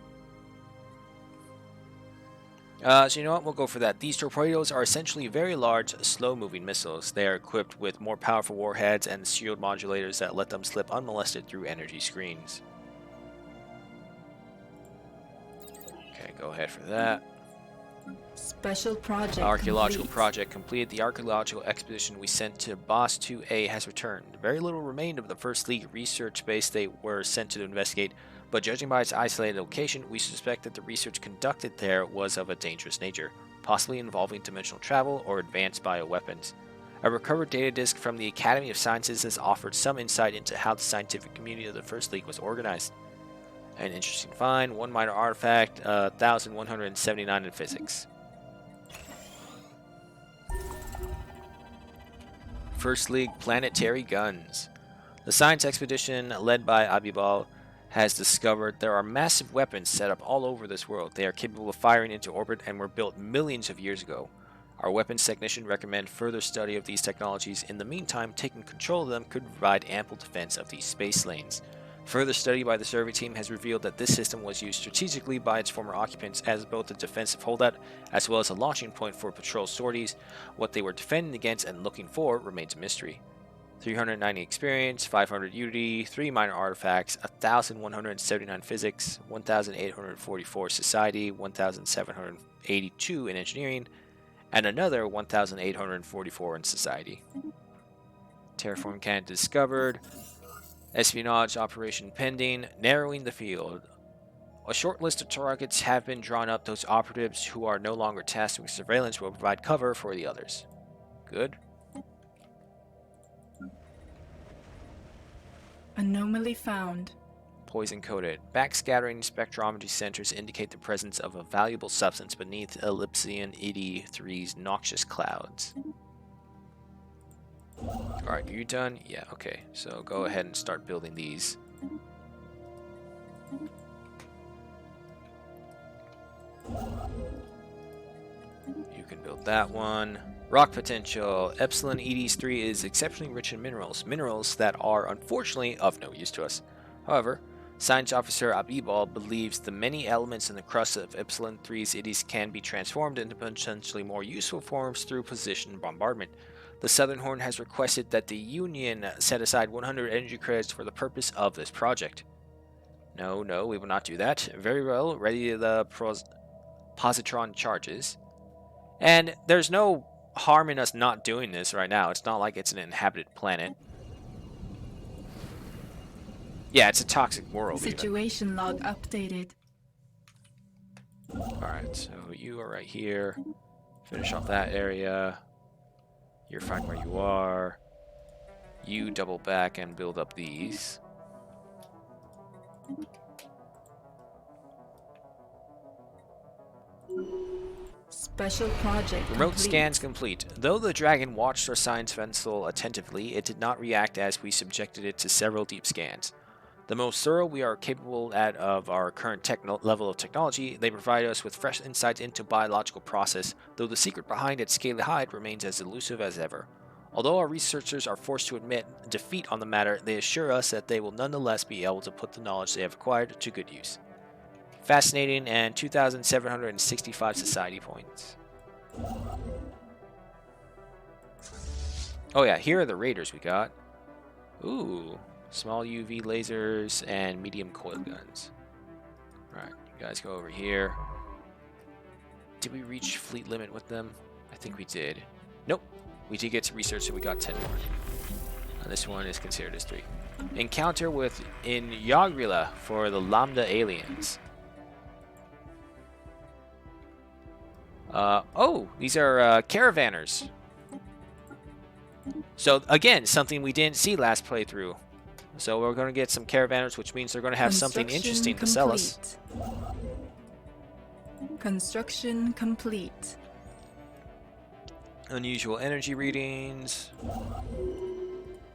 Speaker 1: So you know what? We'll go for that. These torpedoes are essentially very large, slow-moving missiles. They are equipped with more powerful warheads and shield modulators that let them slip unmolested through energy screens. Okay, go ahead for that.
Speaker 2: Special project
Speaker 1: Archaeological
Speaker 2: complete.
Speaker 1: project completed. The archaeological expedition we sent to Boss 2A has returned. Very little remained of the First League research base they were sent to investigate, but judging by its isolated location, we suspect that the research conducted there was of a dangerous nature, possibly involving dimensional travel or advanced bioweapons. A recovered data disk from the Academy of Sciences has offered some insight into how the scientific community of the First League was organized. An interesting find, one minor artifact, 1,179 in physics. First League planetary guns. The science expedition led by Abibal has discovered there are massive weapons set up all over this world. They are capable of firing into orbit and were built millions of years ago. Our weapons technician recommend further study of these technologies. In the meantime, taking control of them could provide ample defense of these space lanes. Further study by the survey team has revealed that this system was used strategically by its former occupants as both a defensive holdout as well as a launching point for patrol sorties. What they were defending against and looking for remains a mystery. 390 experience, 500 unity, 3 minor artifacts, 1,179 physics, 1,844 society, 1,782 in engineering, and another 1,844 in society. Terraform candidate discovered. Espionage operation pending, narrowing the field. A short list of targets have been drawn up. Those operatives who are no longer tasked with surveillance will provide cover for the others. Good.
Speaker 2: Anomaly found.
Speaker 1: Poison coated. Backscattering spectrometry centers indicate the presence of a valuable substance beneath Ellipsian 83's noxious clouds. Alright, you done? Yeah, okay. So go ahead and start building these. You can build that one. Rock potential. Epsilon Edes 3 is exceptionally rich in minerals. Minerals that are, unfortunately, of no use to us. However, Science Officer Abibal believes the many elements in the crust of Epsilon 3's Edes can be transformed into potentially more useful forms through position bombardment. The Southern Horn has requested that the Union set aside 100 energy credits for the purpose of this project. No, we will not do that. Very well, ready the positron charges. And there's no harm in us not doing this right now. It's not like it's an inhabited planet. Yeah, it's a toxic world.
Speaker 2: Situation log updated.
Speaker 1: Alright, so you are right here. Finish off that area. You're fine where you are. You double back and build up these.
Speaker 2: Special project
Speaker 1: Remote
Speaker 2: complete.
Speaker 1: scans complete. Though the Dragon watched our science vessel attentively, it did not react as we subjected it to several deep scans. The most thorough we are capable at of our current level of technology, they provide us with fresh insights into biological process, though the secret behind its scaly hide remains as elusive as ever. Although our researchers are forced to admit defeat on the matter, they assure us that they will nonetheless be able to put the knowledge they have acquired to good use. Fascinating, and 2,765 society points. Oh yeah, here are the raiders we got. Ooh, small UV lasers and medium coil guns. Alright, you guys go over here. Did we reach fleet limit with them? I think we did. Nope. We did get to research, so we got 10 more. This one is considered as 3. Encounter with in Yaghrila for the Lambda aliens. Oh, these are caravanners. So again, something we didn't see last playthrough. So we're going to get some caravanners, which means they're going to have something interesting to sell us.
Speaker 2: Construction complete.
Speaker 1: Unusual energy readings.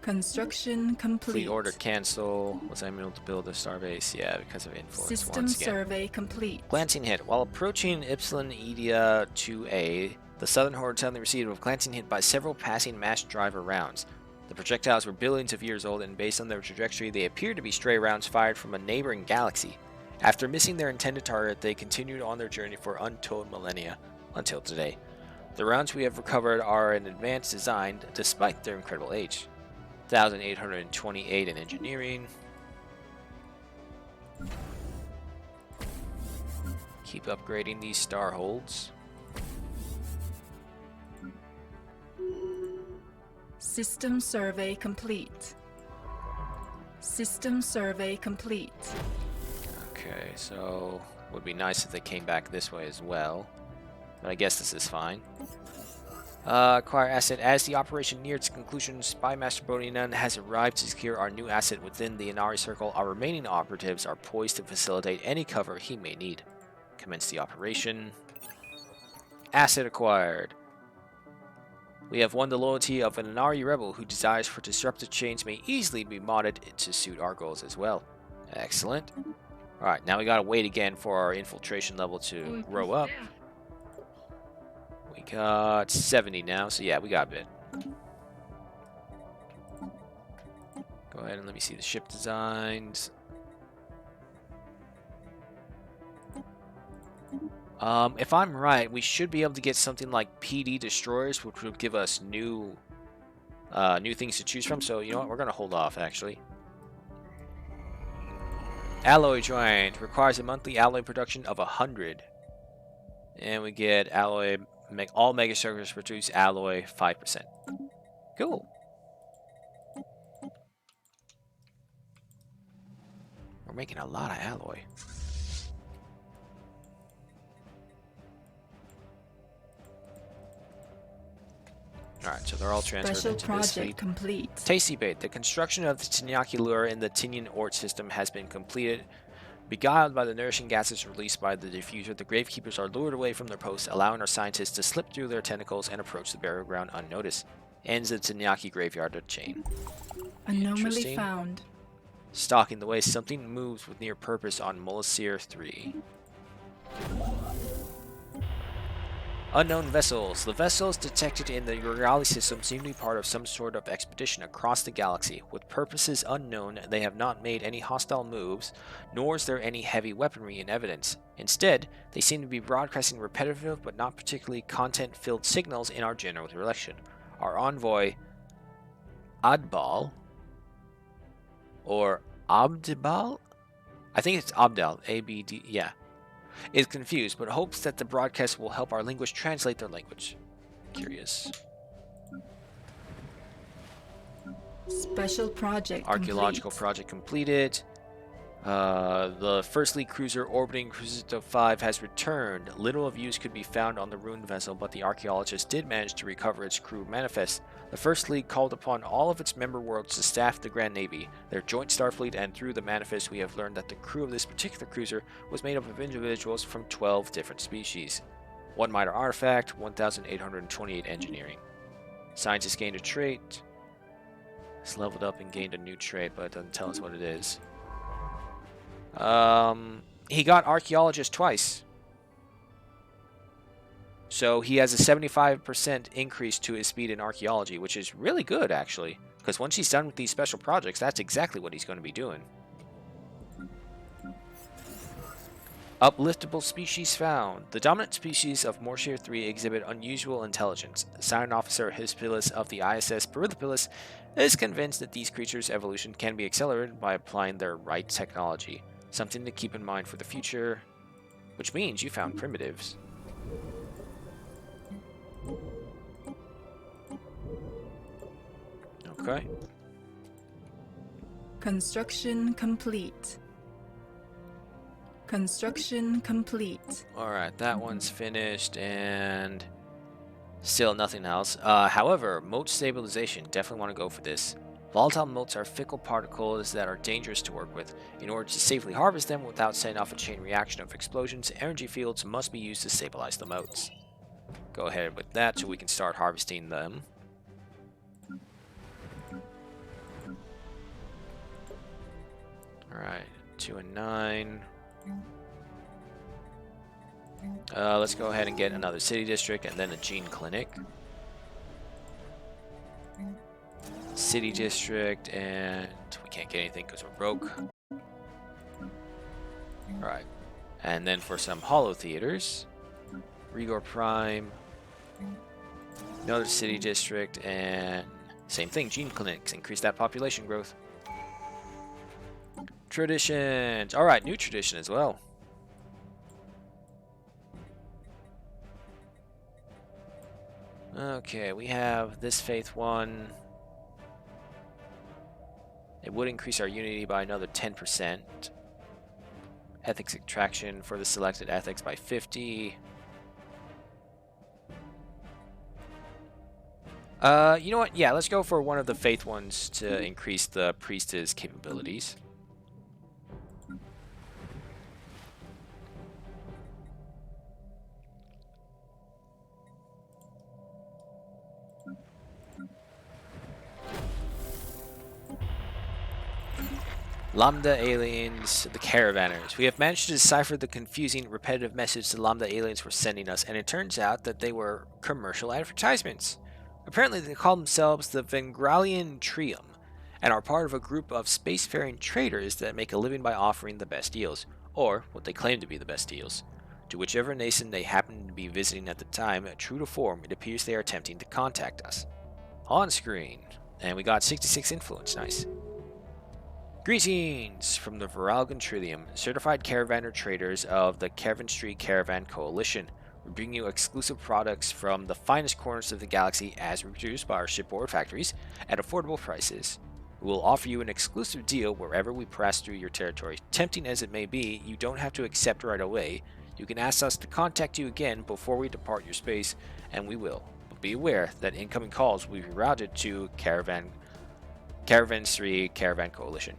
Speaker 2: Construction complete.
Speaker 1: Fleet order cancel. Was I able to build a starbase? Yeah, because of influence.
Speaker 2: System
Speaker 1: once again.
Speaker 2: survey complete.
Speaker 1: Glancing hit. While approaching Ypsilon Edia 2A, the Southern Horde suddenly received a glancing hit by several passing mass driver rounds. The projectiles were billions of years old, and based on their trajectory, they appeared to be stray rounds fired from a neighboring galaxy. After missing their intended target, they continued on their journey for untold millennia, until today. The rounds we have recovered are an advanced design, despite their incredible age. 1,828 in engineering. Keep upgrading these star holds.
Speaker 2: System survey complete. System survey complete.
Speaker 1: Okay, so would be nice if they came back this way as well. But I guess this is fine. Acquire asset. As the operation neared its conclusion, Spy Master Bodinan has arrived to secure our new asset within the Inari Circle. Our remaining operatives are poised to facilitate any cover he may need. Commence the operation. Asset acquired. We have won the loyalty of an Inari rebel who desires for disruptive change may easily be modded to suit our goals as well. Excellent. Alright, now we gotta wait again for our infiltration level to grow up. We got 70 now, so yeah, we got a bit. Go ahead and let me see the ship designs. If I'm right, we should be able to get something like PD destroyers, which would give us new things to choose from. So you know what, we're gonna hold off actually. Alloy joint requires a monthly alloy production of 100, and we get alloy. All mega circuits produce alloy 5%. Cool. We're making a lot of alloy. Alright, so they're all transferred
Speaker 2: Special
Speaker 1: into
Speaker 2: project
Speaker 1: this fleet.
Speaker 2: complete.
Speaker 1: Tasty bait. The construction of the Tinyaki lure in the Tinian Ort system has been completed. Beguiled by the nourishing gases released by the diffuser, the gravekeepers are lured away from their posts, allowing our scientists to slip through their tentacles and approach the burial ground unnoticed. Ends the Tinyaki graveyard chain.
Speaker 2: Anomaly found.
Speaker 1: Stalking the way, something moves with near purpose on Molosir 3. Unknown vessels. The vessels detected in the Uriali system seem to be part of some sort of expedition across the galaxy. With purposes unknown, they have not made any hostile moves, nor is there any heavy weaponry in evidence. Instead, they seem to be broadcasting repetitive but not particularly content-filled signals in our general direction. Our envoy, Adbal, or Abdibal? I think it's Abdal, A-B-D, yeah. Is confused, but hopes that the broadcast will help our linguists translate their language. Curious.
Speaker 2: Special project
Speaker 1: Archaeological project completed. The First Fleet cruiser orbiting Cruzeto 5 has returned. Little of use could be found on the ruined vessel, but the archaeologists did manage to recover its crew manifest. The First Fleet called upon all of its member worlds to staff the Grand Navy, their joint starfleet, and through the manifest we have learned that the crew of this particular cruiser was made up of individuals from 12 different species. 1 minor artifact, 1,828 engineering. Scientists gained a trait. It's leveled up and gained a new trait, but it doesn't tell us what it is. He got archaeologist twice. So he has a 75% increase to his speed in archaeology, which is really good, actually. Because once he's done with these special projects, that's exactly what he's going to be doing. Upliftable species found. The dominant species of Mortier 3 exhibit unusual intelligence. The Science Officer Hispilus of the ISS Perillipilus is convinced that these creatures' evolution can be accelerated by applying their right technology. Something to keep in mind for the future. Which means you found primitives. Okay.
Speaker 2: Construction complete. Construction complete.
Speaker 1: Alright, that one's finished, and still nothing else. However, moat stabilization, definitely want to go for this. Volatile moats are fickle particles that are dangerous to work with. In order to safely harvest them without setting off a chain reaction of explosions, energy fields must be used to stabilize the moats. Go ahead with that so we can start harvesting them. Alright, 2 and 9. Let's go ahead and get another city district and then a gene clinic. City district, and we can't get anything because we're broke. Alright, and then for some hollow theaters, Rigor Prime, another city district, and same thing, gene clinics, increase that population growth. Traditions. Alright, new tradition as well. Okay, we have this faith one. It would increase our unity by another 10%. Ethics extraction for the selected ethics by 50. You know what? Yeah, let's go for one of the faith ones to increase the priestess capabilities. Lambda aliens, the caravanners. We have managed to decipher the confusing, repetitive message the Lambda aliens were sending us, and it turns out that they were commercial advertisements. Apparently they call themselves the Vengralian Trium, and are part of a group of spacefaring traders that make a living by offering the best deals, or what they claim to be the best deals, to whichever nation they happen to be visiting at the time. True to form, it appears they are attempting to contact us. On screen, and we got 66 influence, nice. Greetings from the Viralgan Trillium, certified caravaner traders of the Caravan Street Caravan Coalition. We bring you exclusive products from the finest corners of the galaxy as produced by our shipboard factories at affordable prices. We will offer you an exclusive deal wherever we pass through your territory. Tempting as it may be, you don't have to accept right away. You can ask us to contact you again before we depart your space, and we will. But be aware that incoming calls will be routed to Caravan 3 Caravan Coalition.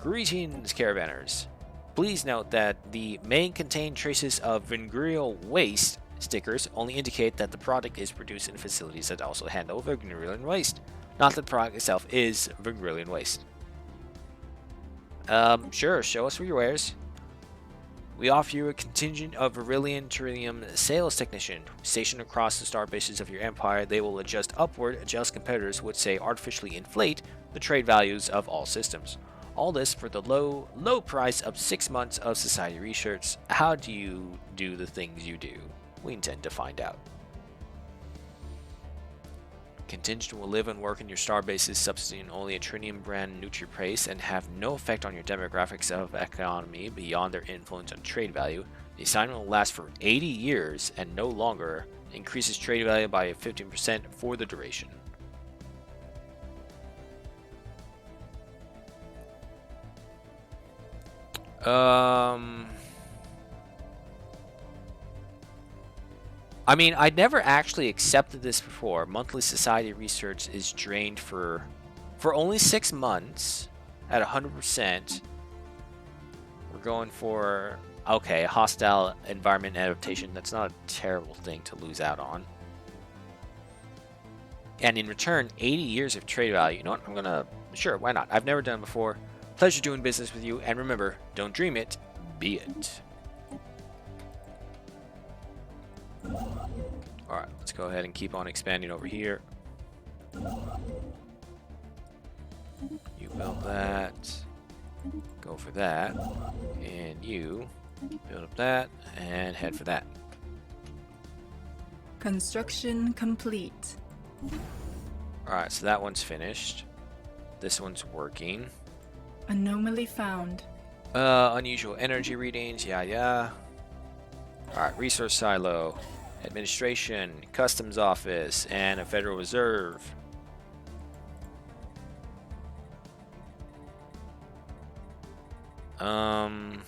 Speaker 1: Greetings, caravanners. Please note that the may contain traces of Vengrial waste stickers only indicate that the product is produced in facilities that also handle Vengrilian waste, not that the product itself is Vengrilian waste. Sure, show us your wares. We offer you a contingent of Virillian Trillium sales technician stationed across the star bases of your empire. They will adjust upward, just competitors would say artificially inflate the trade values of all systems. All this for the low price of 6 months of society research. How do you do the things you do? We intend to find out. Contingent will live and work in your star bases, substituting only a Trinium brand NutriPrace, and have no effect on your demographics of economy beyond their influence on trade value. The assignment will last for 80 years and no longer. Increases trade value by 15% for the duration. I mean, I'd never actually accepted this before. Monthly society research is drained for only 6 months at 100%. We're going for, okay, hostile environment adaptation. That's not a terrible thing to lose out on. And in return, 80 years of trade value. You know what? I'm gonna, sure, why not? I've never done it before. Pleasure doing business with you, and remember, don't dream it, be it. Alright, let's go ahead and keep on expanding over here. You build that. Go for that. And you Build up that, and head for that.
Speaker 2: Construction complete.
Speaker 1: Alright, so that one's finished. This one's working.
Speaker 2: Anomaly found.
Speaker 1: Unusual energy readings, yeah. Alright, resource silo, administration, customs office, and a Federal Reserve. I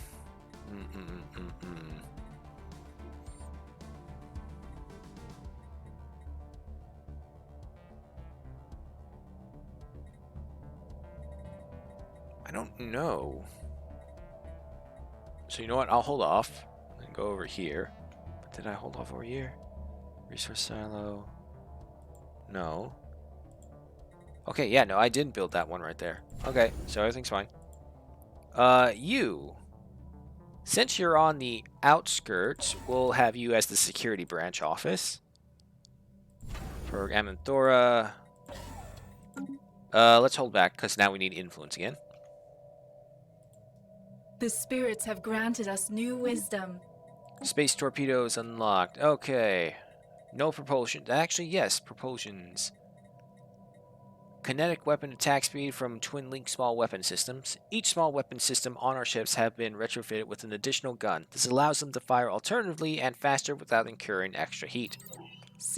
Speaker 1: don't know. So you know what? I'll hold off and go over here. But did I hold off over here? Resource silo. No. Okay, yeah, no, I didn't build that one right there. Okay, so everything's fine. You. Since you're on the outskirts, we'll have you as the security branch office. For Amenthora. Let's hold back, because now we need influence again.
Speaker 2: The spirits have granted us new wisdom.
Speaker 1: Space torpedoes unlocked. Okay. No propulsion. Actually, yes, propulsions. Kinetic weapon attack speed from twin-link small weapon systems. Each small weapon system on our ships have been retrofitted with an additional gun. This allows them to fire alternatively and faster without incurring extra heat.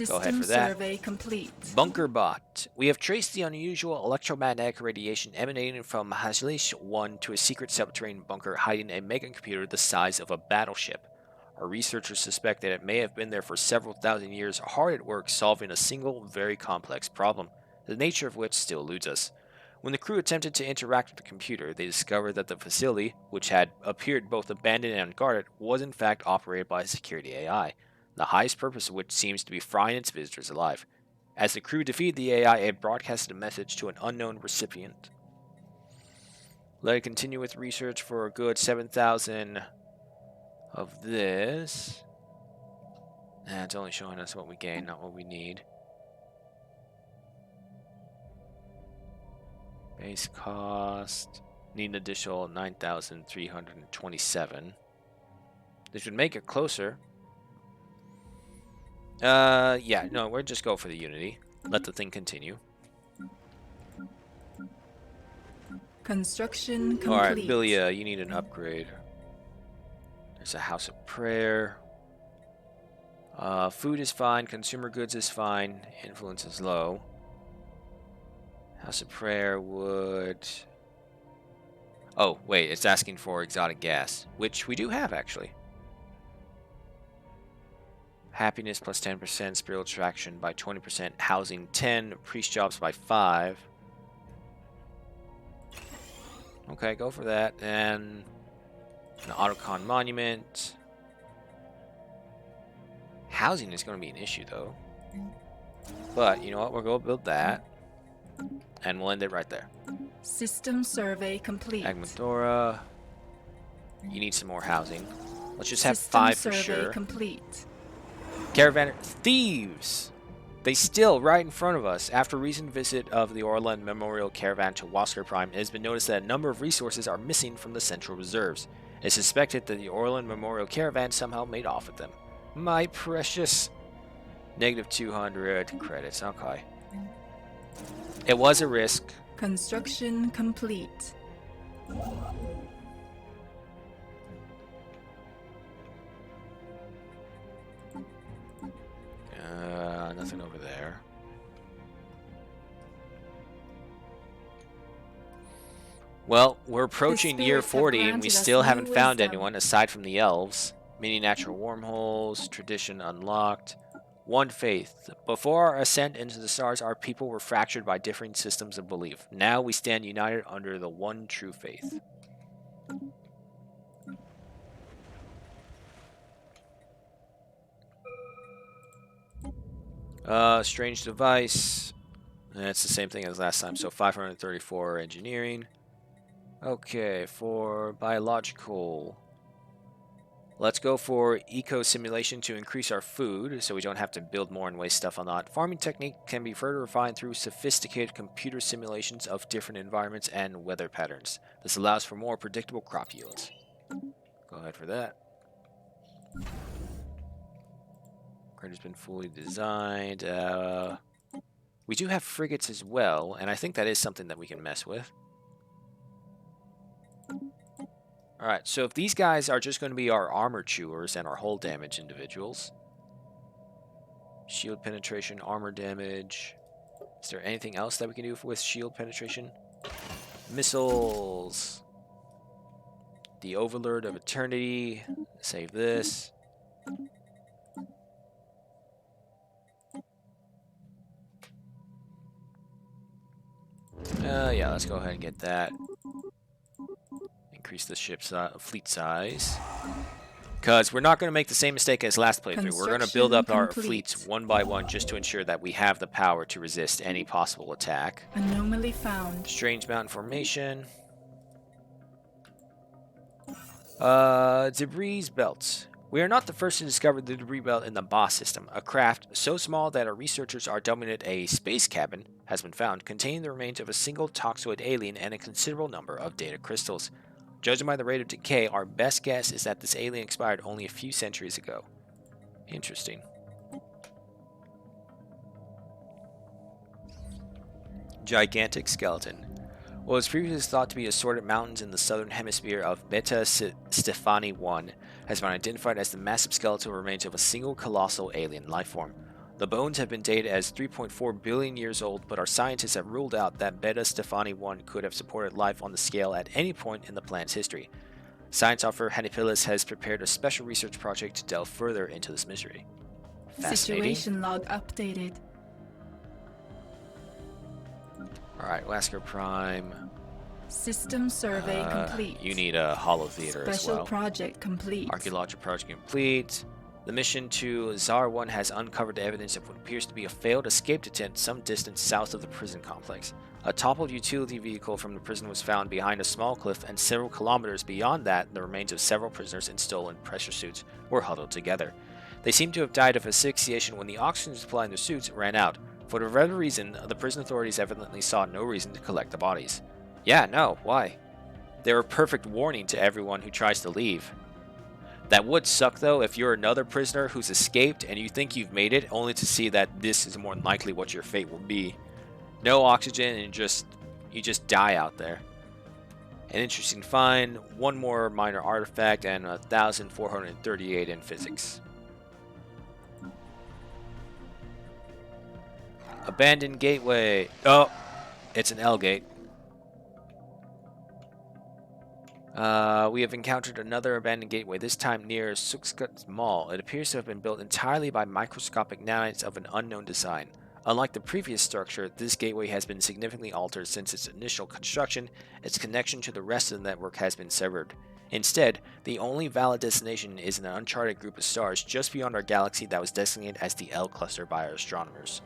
Speaker 1: Go ahead
Speaker 2: System
Speaker 1: for that.
Speaker 2: survey complete.
Speaker 1: Bunker bot. We have traced the unusual electromagnetic radiation emanating from Hazlish 1 to a secret subterranean bunker hiding a megacomputer the size of a battleship. Our researchers suspect that it may have been there for several thousand years, hard at work solving a single, very complex problem, the nature of which still eludes us. When the crew attempted to interact with the computer, they discovered that the facility, which had appeared both abandoned and unguarded, was in fact operated by a security AI, the highest purpose of which seems to be frying its visitors alive. As the crew defeated the AI, it broadcasted a message to an unknown recipient. Let it continue with research for a good 7,000 of this. It's only showing us what we gain, not what we need. Base cost. Need an additional 9,327. This would make it closer. Yeah, no, we'll just go for the Unity. Let the thing continue.
Speaker 2: Construction complete.
Speaker 1: Alright, Bilia, you need an upgrade. There's a House of Prayer. Food is fine. Consumer goods is fine. Influence is low. House of Prayer would... Oh, wait, it's asking for exotic gas, which we do have, actually. Happiness plus 10%, spiritual attraction by 20%, housing 10, priest jobs by 5. Okay, go for that. And an Autocon monument. Housing is going to be an issue, though. But, you know what? We'll go build that. And we'll end it right there.
Speaker 2: System survey complete.
Speaker 1: Agmathora. You need some more housing. Let's just have
Speaker 2: System
Speaker 1: 5 for
Speaker 2: survey
Speaker 1: sure.
Speaker 2: complete.
Speaker 1: Caravan thieves! They still right in front of us. After a recent visit of the Orland Memorial Caravan to Wasker Prime, it has been noticed that a number of resources are missing from the central reserves. It is suspected that the Orland Memorial Caravan somehow made off with them. My precious. Negative 200 credits. Okay. It was a risk.
Speaker 2: Construction complete.
Speaker 1: Nothing over there. Well, we're approaching year 40 and we still haven't found anyone aside from the elves. Many natural wormholes, tradition unlocked. One faith. Before our ascent into the stars, our people were fractured by differing systems of belief. Now we stand united under the one true faith. Strange device. That's the same thing as last time. So 534 engineering. Okay, for biological. Let's go for eco simulation to increase our food so we don't have to build more and waste stuff on that. Farming technique can be further refined through sophisticated computer simulations of different environments and weather patterns. This allows for more predictable crop yields. Go ahead for that. Crater's been fully designed. We do have frigates as well, and I think that is something that we can mess with. Alright, so if these guys are just going to be our armor chewers and our hull damage individuals. Shield penetration, armor damage. Is there anything else that we can do with shield penetration? Missiles. The Overlord of Eternity. Save this. Yeah, let's go ahead and get that. Increase the ship's fleet size. Because we're not going to make the same mistake as last playthrough. We're going to build up our fleets one by one just to ensure that we have the power to resist any possible attack.
Speaker 2: Anomaly found.
Speaker 1: Strange mountain formation. Debris belts. We are not the first to discover the debris belt in the Boss system. A craft so small that our researchers are dubbing it a space cabin has been found, containing the remains of a single toxoid alien and a considerable number of data crystals. Judging by the rate of decay, our best guess is that this alien expired only a few centuries ago. Interesting. Gigantic skeleton. What was previously thought to be assorted mountains in the southern hemisphere of Beta Stephani 1 has been identified as the massive skeletal remains of a single colossal alien lifeform. The bones have been dated as 3.4 billion years old, but our scientists have ruled out that Beta Stephani 1 could have supported life on the scale at any point in the planet's history. Science officer Hanipilis has prepared a special research project to delve further into this mystery.
Speaker 2: Situation log updated.
Speaker 1: Alright, Wesker Prime.
Speaker 2: System survey complete.
Speaker 1: You need a holo theater as well.
Speaker 2: Special project complete.
Speaker 1: Archaeological project complete. The mission to Zar 1 has uncovered evidence of what appears to be a failed escape attempt some distance south of the prison complex. A toppled utility vehicle from the prison was found behind a small cliff, and several kilometers beyond that, the remains of several prisoners in stolen pressure suits were huddled together. They seem to have died of asphyxiation when the oxygen supply in their suits ran out. For whatever reason, the prison authorities evidently saw no reason to collect the bodies. Yeah, no, why? They're a perfect warning to everyone who tries to leave. That would suck though if you're another prisoner who's escaped and you think you've made it, only to see that this is more than likely what your fate will be. No oxygen and you just die out there. An interesting find, one more minor artifact, and 1,438 in physics. Abandoned gateway. Oh, it's an L gate. We have encountered another abandoned gateway, this time near Suxcut Mall. It appears to have been built entirely by microscopic nanites of an unknown design. Unlike the previous structure, this gateway has been significantly altered since its initial construction. Its connection to the rest of the network has been severed. Instead, the only valid destination is an uncharted group of stars just beyond our galaxy that was designated as the L cluster by our astronomers.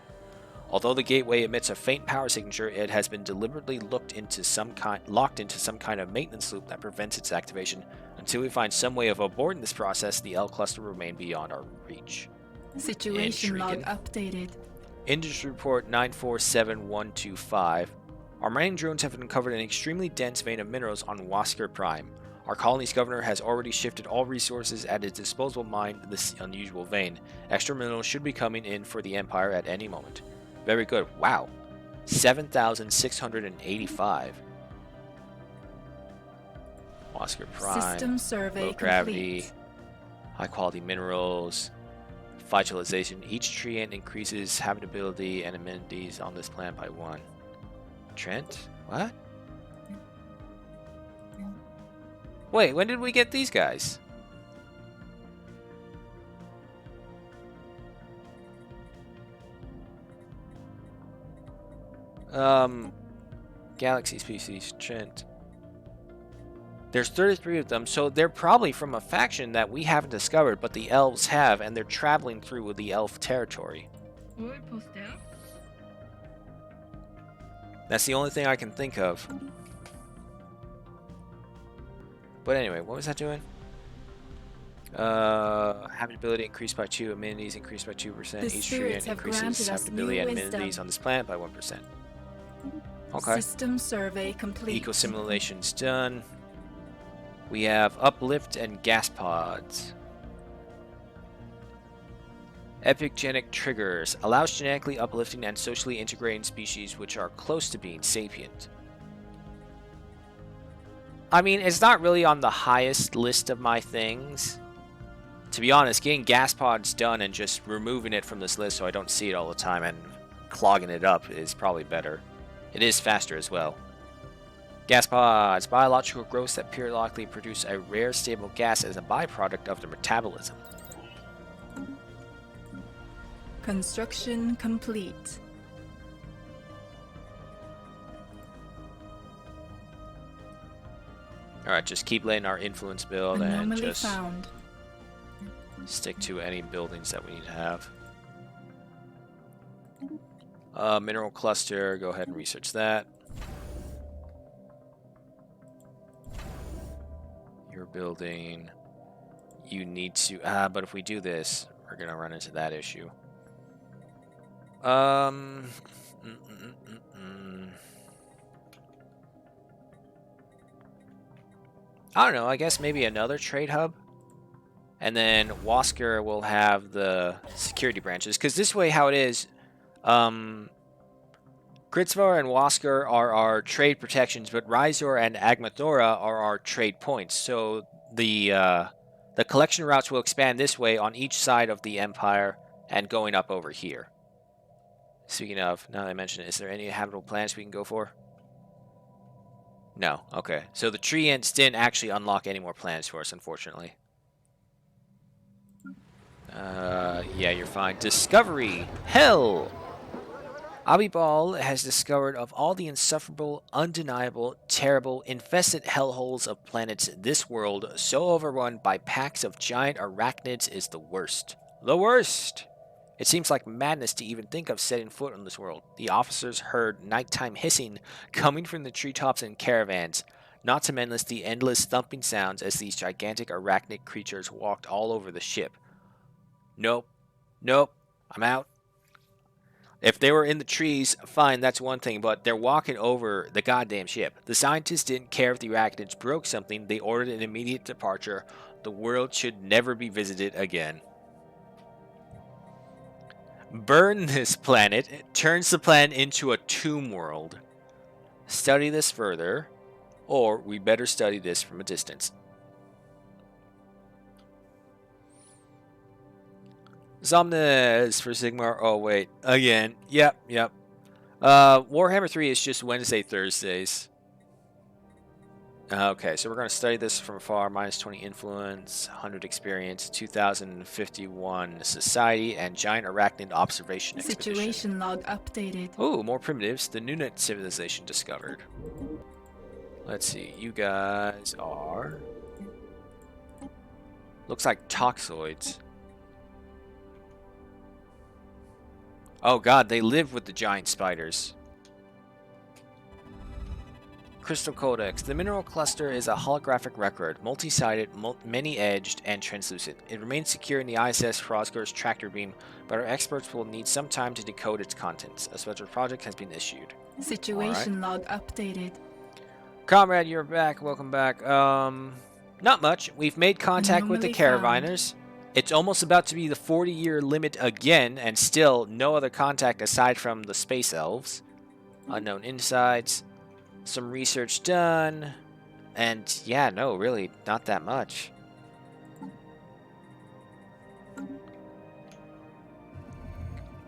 Speaker 1: Although the gateway emits a faint power signature, it has been deliberately locked into some kind of maintenance loop that prevents its activation. Until we find some way of aborting this process, the L cluster will remain beyond our reach.
Speaker 2: Situation log updated.
Speaker 1: Industry report 947125. Our mining drones have uncovered an extremely dense vein of minerals on Wasker Prime. Our colony's governor has already shifted all resources at its disposal to mine this unusual vein. Extra minerals should be coming in for the Empire at any moment. Very good. Wow. 7,685. Oscar Prime.
Speaker 2: System survey
Speaker 1: low gravity. High quality minerals. Vitalization. Each treant increases habitability and amenities on this planet by 1. Trent? What? Wait, when did we get these guys? Galaxy species, Trent. There's 33 of them, so they're probably from a faction that we haven't discovered, but the elves have, and they're traveling through the elf territory. That's the only thing I can think of. But anyway, what was that doing? Habitability increased by 2, amenities increased by 2%, each treant increases habitability and amenities on this planet by 1%. Okay.
Speaker 2: System survey complete.
Speaker 1: Eco simulations done. We have uplift and gas pods. Epigenic triggers allows genetically uplifting and socially integrating species which are close to being sapient. I mean, it's not really on the highest list of my things. To be honest, getting gas pods done and just removing it from this list so I don't see it all the time and clogging it up is probably better. It is faster as well. Gas pods, biological growths that periodically produce a rare stable gas as a byproduct of their metabolism.
Speaker 2: Construction complete.
Speaker 1: Alright, just keep letting our influence build and
Speaker 2: Anomaly
Speaker 1: just
Speaker 2: found.
Speaker 1: stick to any buildings that we need to have. Mineral cluster, go ahead and research that. Your building, you need to, but if we do this, we're gonna run into that issue. I don't know, I guess maybe another trade hub. And then Wasker will have the security branches. Because this way, how it is, Gritzvar and Wasker are our trade protections, but Rhizor and Agmathora are our trade points. So the collection routes will expand this way on each side of the Empire and going up over here. Speaking of, now that I mention it, is there any habitable planets we can go for? No. Okay. So the tree ants didn't actually unlock any more planets for us, unfortunately. Yeah, you're fine. Discovery! Hell! Abibal has discovered of all the insufferable, undeniable, terrible, infested hellholes of planets, this world, so overrun by packs of giant arachnids, is the worst. The worst! It seems like madness to even think of setting foot on this world. The officers heard nighttime hissing coming from the treetops and caravans, not to mention the endless thumping sounds as these gigantic arachnid creatures walked all over the ship. Nope. Nope. I'm out. If they were in the trees, fine, that's one thing, but they're walking over the goddamn ship. The scientists didn't care if the arachnids broke something, they ordered an immediate departure. The world should never be visited again. Burn this planet. It turns the planet into a tomb world. Study this further, or we better study this from a distance. Zomnes for Sigmar. Oh, wait. Again. Yep. Warhammer 3 is just Wednesday, Thursdays. Okay, so we're going to study this from afar. Minus 20 influence, 100 experience, 2051 society, and giant arachnid observation expedition.
Speaker 2: Situation log updated.
Speaker 1: Oh, more primitives. The Nunet civilization discovered. Let's see. You guys are... looks like toxoids. Oh god, they live with the giant spiders. Crystal Codex. The mineral cluster is a holographic record, multi-sided, many-edged, and translucent. It remains secure in the ISS Frosger's tractor beam, but our experts will need some time to decode its contents. A special project has been issued.
Speaker 2: Situation log updated.
Speaker 1: Comrade, you're back. Welcome back. Not much. We've made contact with the Caraviners. It's almost about to be the 40-year limit again, and still no other contact aside from the Space Elves. Unknown insights. Some research done. And yeah, no, really, not that much.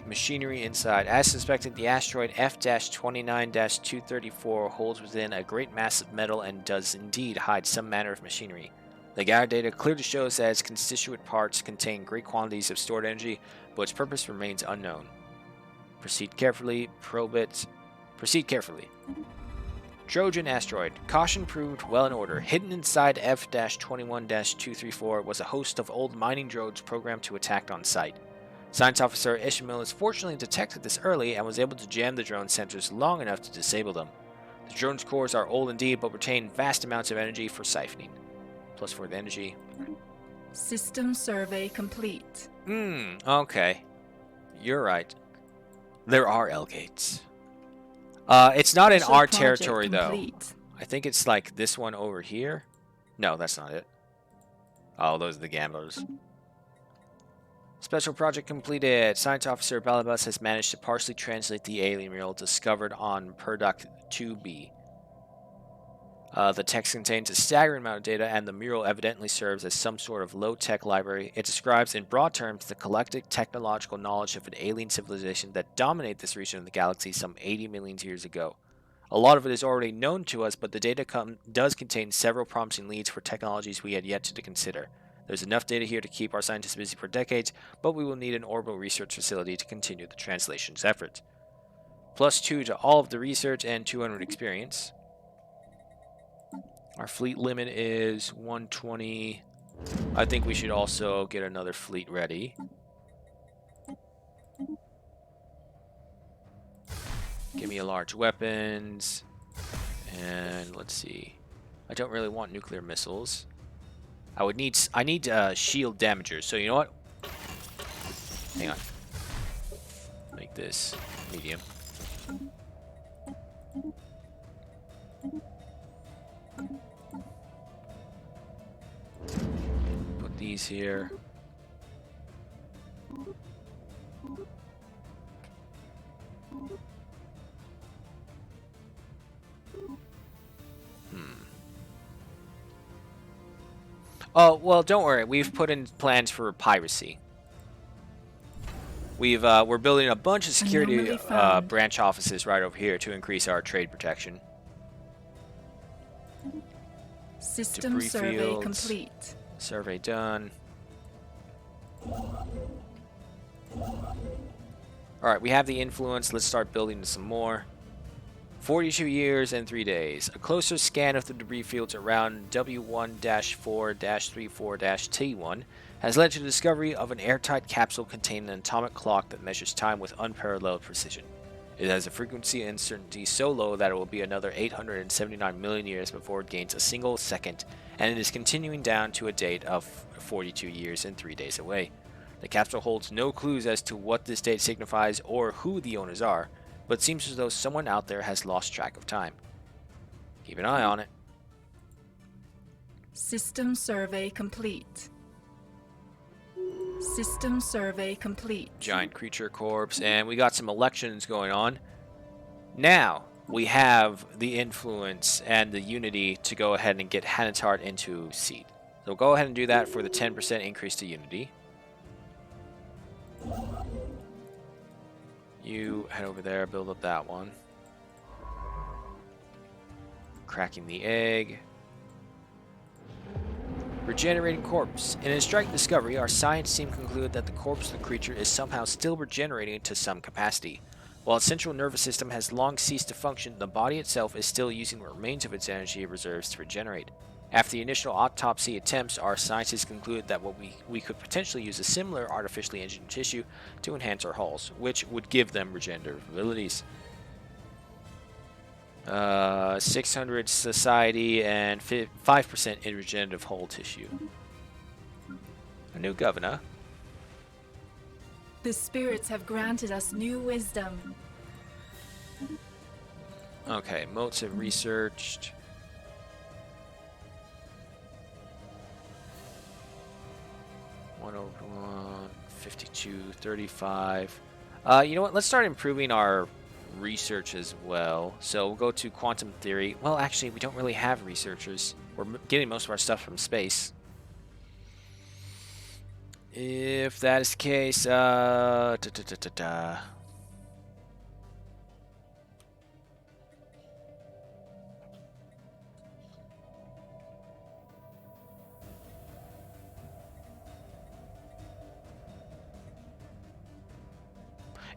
Speaker 1: Machinery inside. As suspected, the asteroid F-29-234 holds within a great mass of metal and does indeed hide some manner of machinery. The gathered data clearly shows that its constituent parts contain great quantities of stored energy, but its purpose remains unknown. Proceed carefully. Probe it. Proceed carefully. Trojan asteroid. Caution proved well in order. Hidden inside F-21-234 was a host of old mining drones programmed to attack on sight. Science officer Ishmael has fortunately detected this early and was able to jam the drone sensors long enough to disable them. The drone's cores are old indeed, but retain vast amounts of energy for siphoning. Plus 4 the energy.
Speaker 2: System survey complete.
Speaker 1: Okay. You're right. There are L-gates. It's not in our territory, though. I think it's like this one over here. No, that's not it. Oh, those are the gamblers. Special project completed. Science officer Balabas has managed to partially translate the alien mural discovered on Purduct 2B. The text contains a staggering amount of data, and the mural evidently serves as some sort of low-tech library. It describes in broad terms the collective technological knowledge of an alien civilization that dominated this region of the galaxy some 80 million years ago. A lot of it is already known to us, but the data does contain several promising leads for technologies we had yet to consider. There's enough data here to keep our scientists busy for decades, but we will need an orbital research facility to continue the translations efforts. +2 to all of the research and 200 experience. Our fleet limit is 120. I think we should also get another fleet ready. Give me a large weapons. And let's see. I don't really want nuclear missiles. I need shield damagers. So you know what? Hang on. Make this medium. Put these here. Oh, well, don't worry. We've put in plans for piracy. We're building a bunch of security branch offices right over here to increase our trade protection.
Speaker 2: System
Speaker 1: Debris
Speaker 2: survey
Speaker 1: fields.
Speaker 2: complete.
Speaker 1: Survey done. Alright, we have the influence. Let's start building some more. 42 years and 3 days. A closer scan of the debris fields around W1-4-34-T1 has led to the discovery of an airtight capsule containing an atomic clock that measures time with unparalleled precision. It has a frequency uncertainty so low that it will be another 879 million years before it gains a single second, and it is continuing down to a date of 42 years and 3 days away. The capsule holds no clues as to what this date signifies or who the owners are, but it seems as though someone out there has lost track of time. Keep an eye on it.
Speaker 2: System survey complete. System survey complete.
Speaker 1: Giant creature corpse, and we got some elections going on. Now we have the influence and the unity to go ahead and get Hanatart into seat. So go ahead and do that for the 10% increase to unity. You head over there, build up that one. Cracking the egg. Regenerating corpse. In a striking discovery, our science team concluded that the corpse of the creature is somehow still regenerating to some capacity. While its central nervous system has long ceased to function, the body itself is still using what remains of its energy reserves to regenerate. After the initial autopsy attempts, our scientists concluded that we could potentially use a similar artificially engineered tissue to enhance our hulls, which would give them regenerative abilities. 600 society and 5% in regenerative hull tissue. A new governor.
Speaker 2: The spirits have granted us new wisdom.
Speaker 1: Okay, motes have researched. One over 1, 52, 35. You know what? Let's start improving our research as well. So we'll go to quantum theory. Well, actually, we don't really have researchers. We're getting most of our stuff from space. If that is the case, you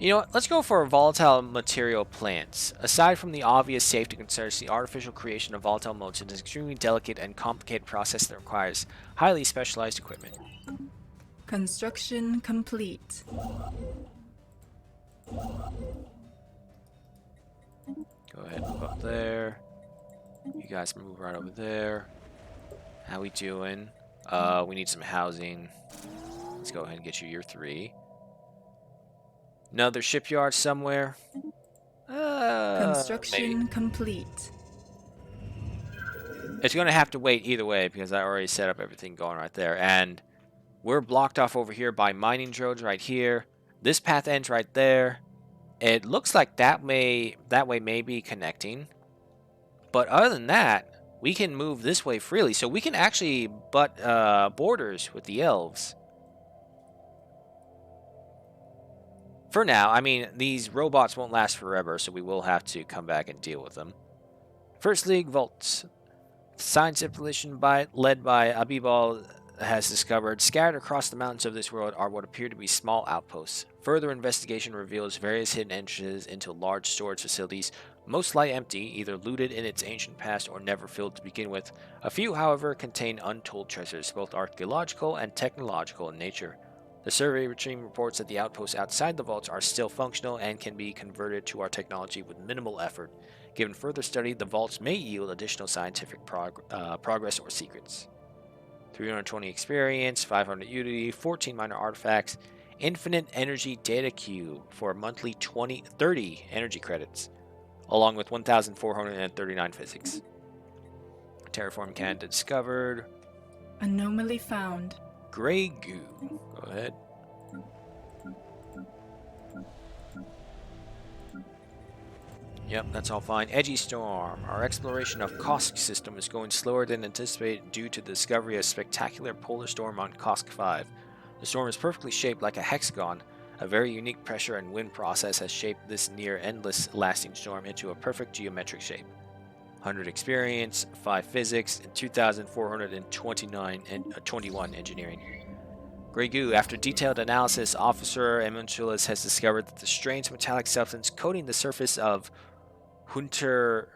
Speaker 1: know what? Let's go for volatile material plants. Aside from the obvious safety concerns, the artificial creation of volatile motes is an extremely delicate and complicated process that requires highly specialized equipment.
Speaker 2: Construction complete.
Speaker 1: Go ahead and move up there. You guys move right over there. How we doing? We need some housing. Let's go ahead and get you your 3. Another shipyard somewhere.
Speaker 2: Construction
Speaker 1: Maybe.
Speaker 2: complete.
Speaker 1: It's going to have to wait either way because I already set up everything going right there. And We're blocked off over here by mining drones right here. This path ends right there. It looks like that way may be connecting. But other than that, we can move this way freely. So we can actually butt borders with the elves. For now, I mean, these robots won't last forever, so we will have to come back and deal with them. First League Vaults. Science expedition led by Abibal has discovered scattered across the mountains of this world are what appear to be small outposts. Further investigation reveals various hidden entrances into large storage facilities, most lie empty, either looted in its ancient past or never filled to begin with. A few, however, contain untold treasures, both archaeological and technological in nature. The survey team reports that the outposts outside the vaults are still functional and can be converted to our technology with minimal effort. Given further study, the vaults may yield additional scientific progress or secrets. 320 experience, 500 Unity, 14 minor artifacts, infinite energy data cube for monthly 30 energy credits, along with 1,439 physics. Terraform candidate discovered.
Speaker 2: Anomaly found.
Speaker 1: Gray goo. Go ahead. Yep, that's all fine. Edgy Storm. Our exploration of Kosk system is going slower than anticipated due to the discovery of a spectacular polar storm on Kosk 5. The storm is perfectly shaped like a hexagon. A very unique pressure and wind process has shaped this near-endless lasting storm into a perfect geometric shape. 100 experience, 5 physics, and 2,421 engineering. Grey goo. After detailed analysis, Officer Emunculus has discovered that the strange metallic substance coating the surface of Hunter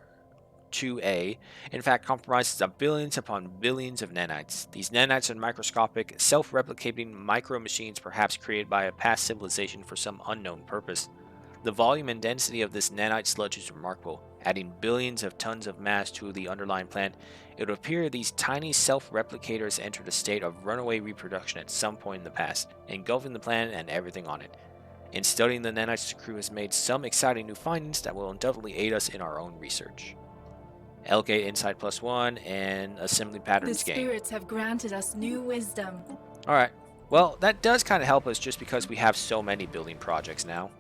Speaker 1: 2A, in fact, comprises of billions upon billions of nanites. These nanites are microscopic, self-replicating micro-machines perhaps created by a past civilization for some unknown purpose. The volume and density of this nanite sludge is remarkable. Adding billions of tons of mass to the underlying plant, it would appear these tiny self-replicators entered a state of runaway reproduction at some point in the past, engulfing the planet and everything on it. In studying the nanites, the crew has made some exciting new findings that will undoubtedly aid us in our own research. L-Gate Insight +1 and Assembly Patterns
Speaker 2: The
Speaker 1: game.
Speaker 2: spirits have granted us new wisdom.
Speaker 1: Alright, well, that does kind of help us just because we have so many building projects now.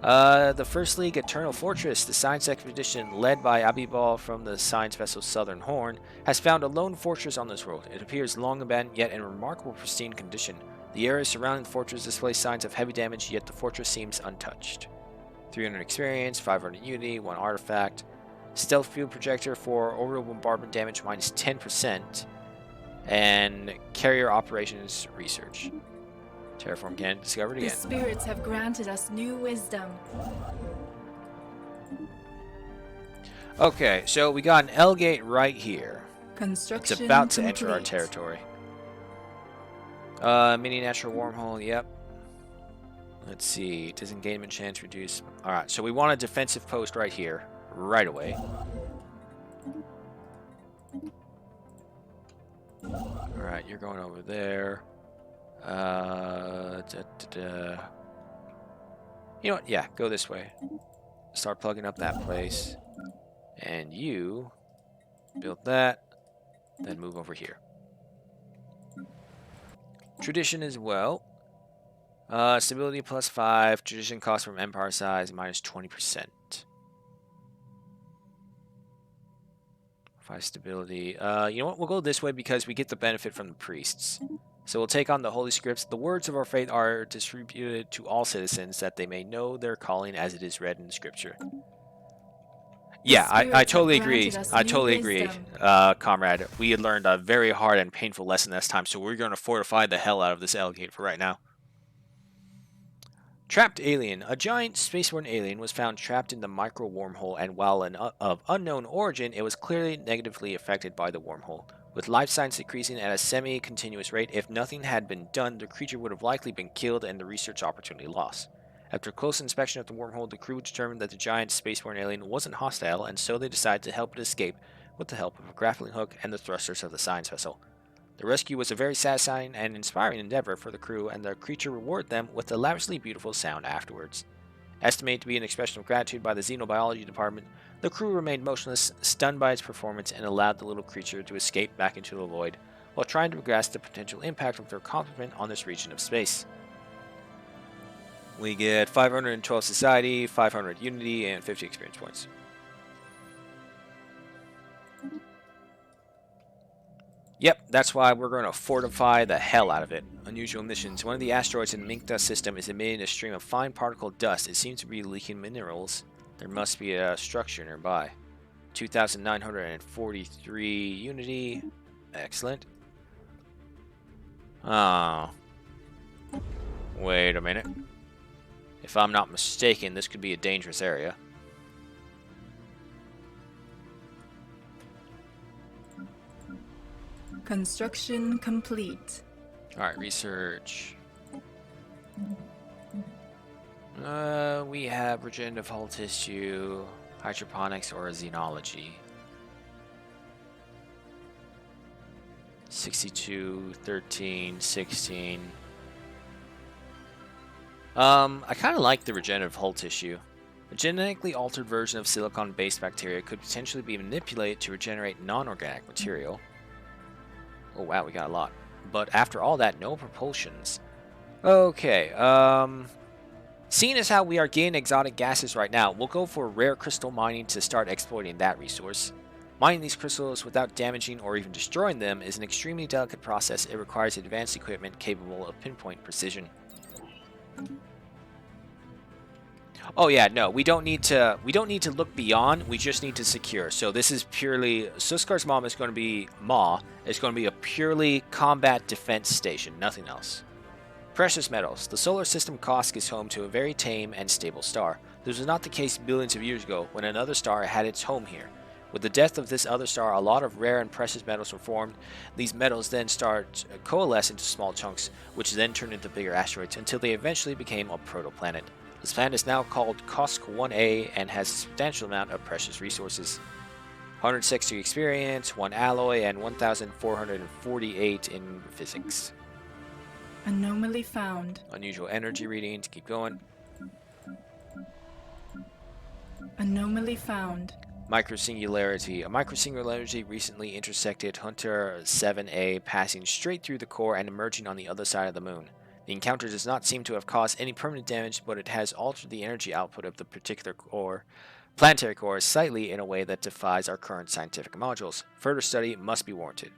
Speaker 1: The First League Eternal Fortress, the science expedition led by Abibal from the science vessel Southern Horn, has found a lone fortress on this world. It appears long abandoned yet in remarkable pristine condition. The area surrounding the fortress displays signs of heavy damage, yet the fortress seems untouched. 300 experience, 500 unity, 1 artifact. Stealth field projector for orbital bombardment damage minus 10%. And carrier operations research. Terraform candidate discovered
Speaker 2: The
Speaker 1: again.
Speaker 2: spirits have granted us new wisdom.
Speaker 1: Okay, so we got an L-Gate right here.
Speaker 2: Construction
Speaker 1: It's about to enter our
Speaker 2: complete.
Speaker 1: territory. Mini natural wormhole, yep. Let's see, disengagement chance reduced. Alright, so we want a defensive post right here, right away. Alright, you're going over there. You know what? Yeah, go this way. Start plugging up that place. And you build that, then move over here. Tradition as well. Stability +5. Tradition cost from empire size minus 20%. 5 stability. You know what? We'll go this way because we get the benefit from the priests. So we'll take on the holy scripts. The words of our faith are distributed to all citizens that they may know their calling as it is read in the scripture. Yeah, I totally agree. I totally agree, comrade. We had learned a very hard and painful lesson this time, so we're going to fortify the hell out of this L-Gate for right now. Trapped alien. A giant spaceborne alien was found trapped in the micro wormhole, and while of unknown origin, it was clearly negatively affected by the wormhole. With life signs decreasing at a semi-continuous rate, if nothing had been done, the creature would have likely been killed and the research opportunity lost. After close inspection of the wormhole, the crew determined that the giant spaceborne alien wasn't hostile, and so they decided to help it escape with the help of a grappling hook and the thrusters of the science vessel. The rescue was a very satisfying and inspiring endeavor for the crew, and the creature rewarded them with a lavishly beautiful sound afterwards. Estimated to be an expression of gratitude by the xenobiology department, the crew remained motionless, stunned by its performance, and allowed the little creature to escape back into the void, while trying to grasp the potential impact of their accomplishment on this region of space. We get 512 society, 500 unity, and 50 experience points. Yep, that's why we're going to fortify the hell out of it. Unusual missions. One of the asteroids in the Minkta system is emitting a stream of fine particle dust. It seems to be leaking minerals. There must be a structure nearby. 2,943 unity. Excellent. Oh. Wait a minute. If I'm not mistaken, this could be a dangerous area.
Speaker 2: Construction complete.
Speaker 1: Alright, research. We have regenerative hull tissue, hydroponics, or xenology. 62, 13, 16. I kind of like the regenerative hull tissue. A genetically altered version of silicon-based bacteria could potentially be manipulated to regenerate non-organic material. Oh wow, we got a lot. But after all that, no propulsions. Okay, seeing as how we are getting exotic gases right now, we'll go for rare crystal mining to start exploiting that resource. Mining these crystals without damaging or even destroying them is an extremely delicate process. It requires advanced equipment capable of pinpoint precision. Oh yeah, no, we don't need to look beyond, we just need to secure. So this is purely Suskar's mom is going to be a purely combat defense station, nothing else. Precious metals. The solar system Kosk is home to a very tame and stable star. This was not the case billions of years ago when another star had its home here. With the death of this other star, a lot of rare and precious metals were formed. These metals then start coalesce into small chunks, which then turn into bigger asteroids until they eventually became a protoplanet. This planet is now called Kosk 1A and has a substantial amount of precious resources. 160 experience, 1 alloy, and 1,448 in physics.
Speaker 2: Anomaly found.
Speaker 1: Unusual energy readings, keep going.
Speaker 2: Anomaly found.
Speaker 1: Microsingularity. A microsingularity recently intersected Hunter 7A, passing straight through the core and emerging on the other side of the moon. The encounter does not seem to have caused any permanent damage, but it has altered the energy output of the particular planetary core slightly in a way that defies our current scientific modules. Further study must be warranted.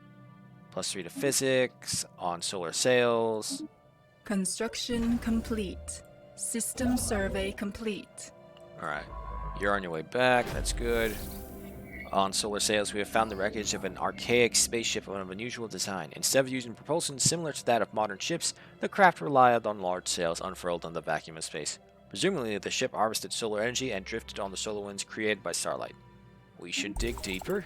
Speaker 1: +3 to physics, on solar sails.
Speaker 2: Construction complete. System survey complete.
Speaker 1: Alright, you're on your way back, that's good. On solar sails, we have found the wreckage of an archaic spaceship of unusual design. Instead of using propulsion similar to that of modern ships, the craft relied on large sails unfurled on the vacuum of space. Presumably, the ship harvested solar energy and drifted on the solar winds created by starlight. We should dig deeper.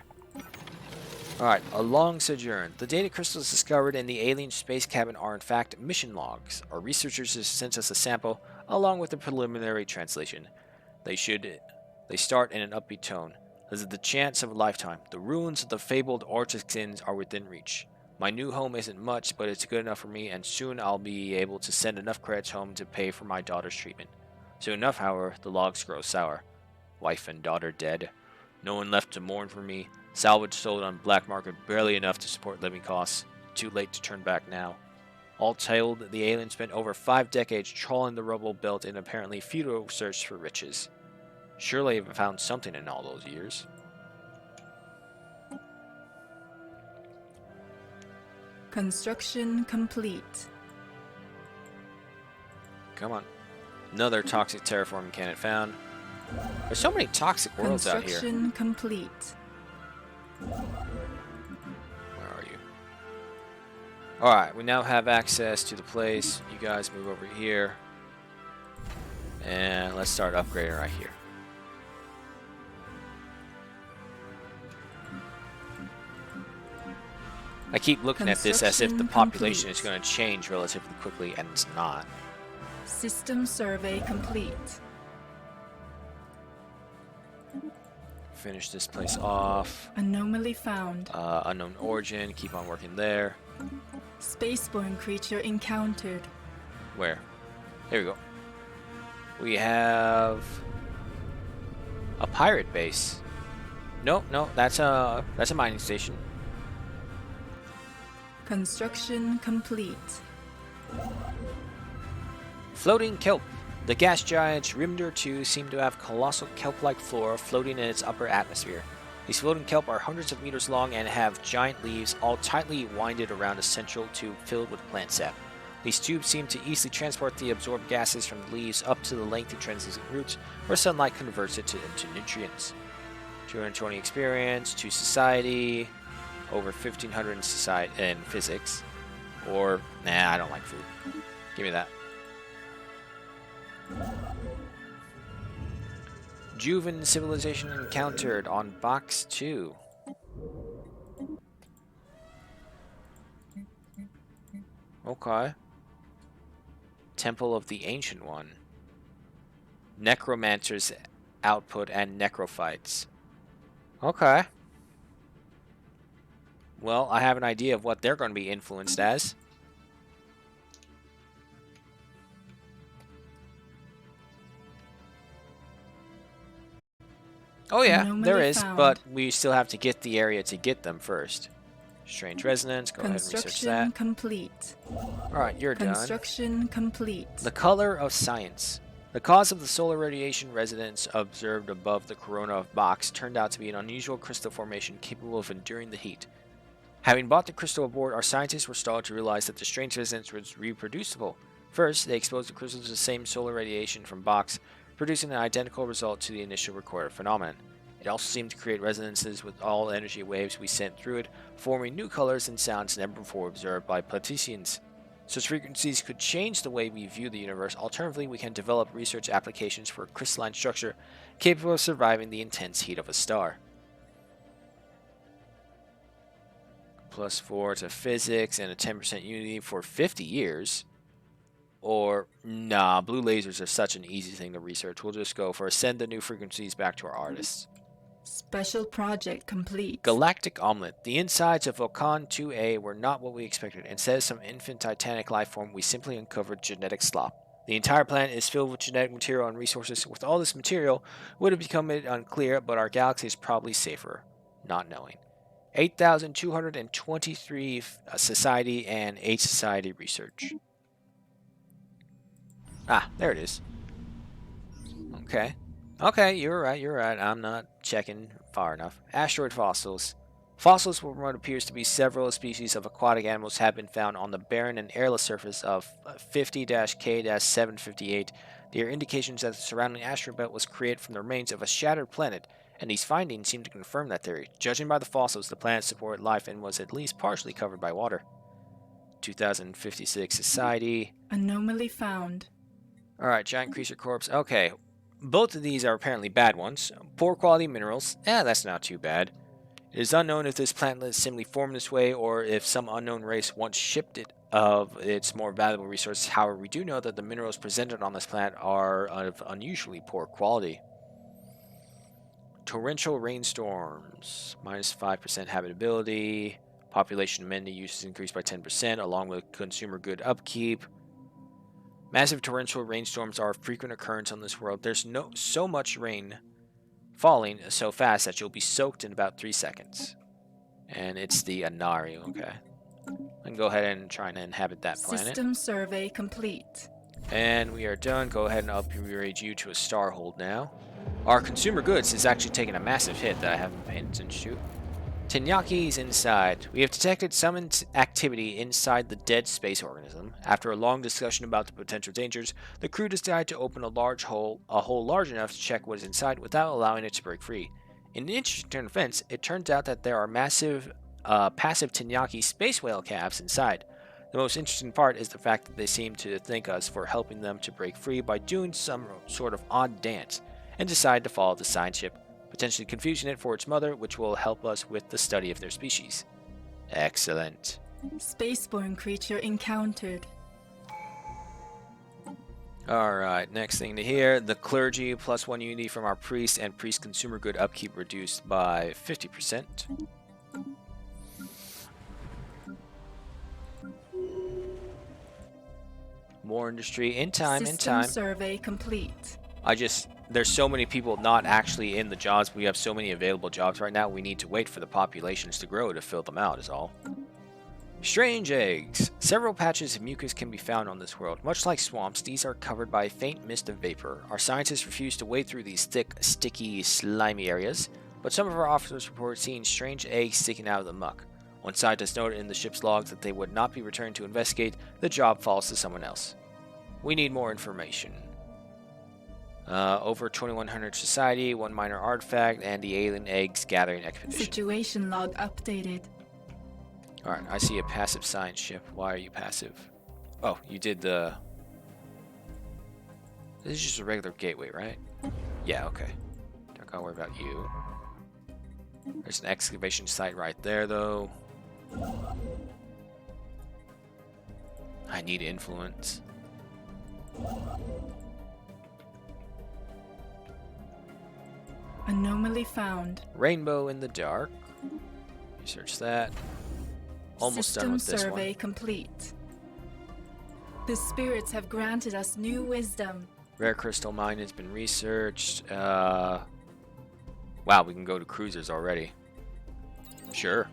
Speaker 1: Alright, a long sojourn. The data crystals discovered in the alien space cabin are in fact mission logs. Our researchers have sent us a sample, along with a preliminary translation. They start in an upbeat tone. This is the chance of a lifetime. The ruins of the fabled Orchixins are within reach. My new home isn't much, but it's good enough for me, and soon I'll be able to send enough credits home to pay for my daughter's treatment. Soon enough, however, the logs grow sour. Wife and daughter dead. No one left to mourn for me. Salvage sold on black market, barely enough to support living costs. Too late to turn back now. All told, the aliens spent over 5 decades trawling the rubble belt in apparently futile search for riches. Surely they've found something in all those years.
Speaker 2: Construction complete.
Speaker 1: Come on. Another toxic terraforming cannon found. There's so many toxic worlds out here.
Speaker 2: Construction complete.
Speaker 1: Where are you? Alright, we now have access to the place. You guys move over here. And let's start upgrading right here. I keep looking at this as if the population is going to change relatively quickly, and it's not.
Speaker 2: System survey complete.
Speaker 1: Finish this place off.
Speaker 2: Anomaly found.
Speaker 1: Unknown origin, keep on working there.
Speaker 2: Spaceborne creature encountered.
Speaker 1: Where? Here we go. We have a pirate base. Nope, no, that's a mining station.
Speaker 2: Construction complete.
Speaker 1: Floating kelp. The gas giant Rimder 2 seem to have colossal kelp-like flora floating in its upper atmosphere. These floating kelp are hundreds of meters long and have giant leaves all tightly winded around a central tube filled with plant sap. These tubes seem to easily transport the absorbed gases from the leaves up to the lengthy translucent roots, where sunlight converts it into nutrients. 220 experience, 2 society, over 1500 in society in physics. Or, nah, I don't like food. Give me that. Juven civilization encountered on box 2. Okay. Temple of the Ancient One. Necromancer's output and necrophytes. Okay. Well, I have an idea of what they're going to be influenced as. Oh yeah, there is, but we still have to get the area to get them first. Strange resonance, go ahead and research that.
Speaker 2: Complete.
Speaker 1: Alright, you're done.
Speaker 2: Construction complete.
Speaker 1: The color of science. The cause of the solar radiation resonance observed above the corona of Box turned out to be an unusual crystal formation capable of enduring the heat. Having brought the crystal aboard, our scientists were startled to realize that the strange resonance was reproducible. First, they exposed the crystal to the same solar radiation from Box, producing an identical result to the initial recorded phenomenon. It also seemed to create resonances with all energy waves we sent through it, forming new colors and sounds never before observed by Platicians. Such frequencies could change the way we view the universe. Alternatively, we can develop research applications for a crystalline structure capable of surviving the intense heat of a star. +4 to physics and a 10% unity for 50 years. Or, nah, blue lasers are such an easy thing to research. We'll just go for send the new frequencies back to our artists.
Speaker 2: Special project complete.
Speaker 1: Galactic Omelet. The insides of Vulcan 2A were not what we expected. Instead of some infant titanic life form, we simply uncovered genetic slop. The entire planet is filled with genetic material and resources. With all this material, would have become unclear, but our galaxy is probably safer, not knowing. 8,223 society and 8 society research. Ah, there it is. Okay. Okay, you're right. I'm not checking far enough. Asteroid fossils. Fossils from what appears to be several species of aquatic animals have been found on the barren and airless surface of 50-K-758. They are indications that the surrounding asteroid belt was created from the remains of a shattered planet, and these findings seem to confirm that theory. Judging by the fossils, the planet supported life and was at least partially covered by water. 2056 society.
Speaker 2: Anomaly found.
Speaker 1: Alright, giant creature corpse. Okay. Both of these are apparently bad ones. Poor quality minerals. That's not too bad. It is unknown if this planet simply formed this way or if some unknown race once shipped it of its more valuable resources. However, we do know that the minerals presented on this planet are of unusually poor quality. Torrential rainstorms. -5% habitability. Population amenity use is increased by 10% along with consumer good upkeep. Massive torrential rainstorms are a frequent occurrence on this world. There's so much rain falling so fast that you'll be soaked in about 3 seconds. And it's the Anari, okay. I can go ahead and try and inhabit that planet.
Speaker 2: System survey complete.
Speaker 1: And we are done. Go ahead and upgrade you to a starhold now. Our consumer goods is actually taking a massive hit that I haven't paid attention to. Tenyaki's inside. We have detected some activity inside the dead space organism. After a long discussion about the potential dangers, the crew decided to open a hole large enough to check what is inside without allowing it to break free. In an interesting turn of events, it turns out that there are massive, passive Tenyaki space whale calves inside. The most interesting part is the fact that they seem to thank us for helping them to break free by doing some sort of odd dance, and decide to follow the science ship, potentially confusing it for its mother, which will help us with the study of their species. Excellent.
Speaker 2: Spaceborne creature encountered.
Speaker 1: Alright, next thing to hear, the clergy +1 unity from our priest and priest consumer good upkeep reduced by 50%. More industry, in time.
Speaker 2: System survey complete.
Speaker 1: There's so many people not actually in the jobs. We have so many available jobs right now. We need to wait for the populations to grow to fill them out is all. Strange eggs. Several patches of mucus can be found on this world. Much like swamps, these are covered by a faint mist of vapor. Our scientists refuse to wade through these thick, sticky, slimy areas, but some of our officers report seeing strange eggs sticking out of the muck. One scientist noted in the ship's logs that they would not be returned to investigate. The job falls to someone else. We need more information. Over 2100 society, one minor artifact, and the alien eggs gathering expedition.
Speaker 2: Situation log updated.
Speaker 1: Alright, I see a passive science ship. Why are you passive? Oh, you did the... This is just a regular gateway, right? Yeah, okay. Don't gotta worry about you. There's an excavation site right there, though. I need influence.
Speaker 2: Anomaly found.
Speaker 1: Rainbow in the dark. Research that. Almost
Speaker 2: System
Speaker 1: done with this
Speaker 2: survey
Speaker 1: one.
Speaker 2: complete. The spirits have granted us new wisdom.
Speaker 1: Rare crystal mine has been researched. Wow, we can go to cruisers already. Sure.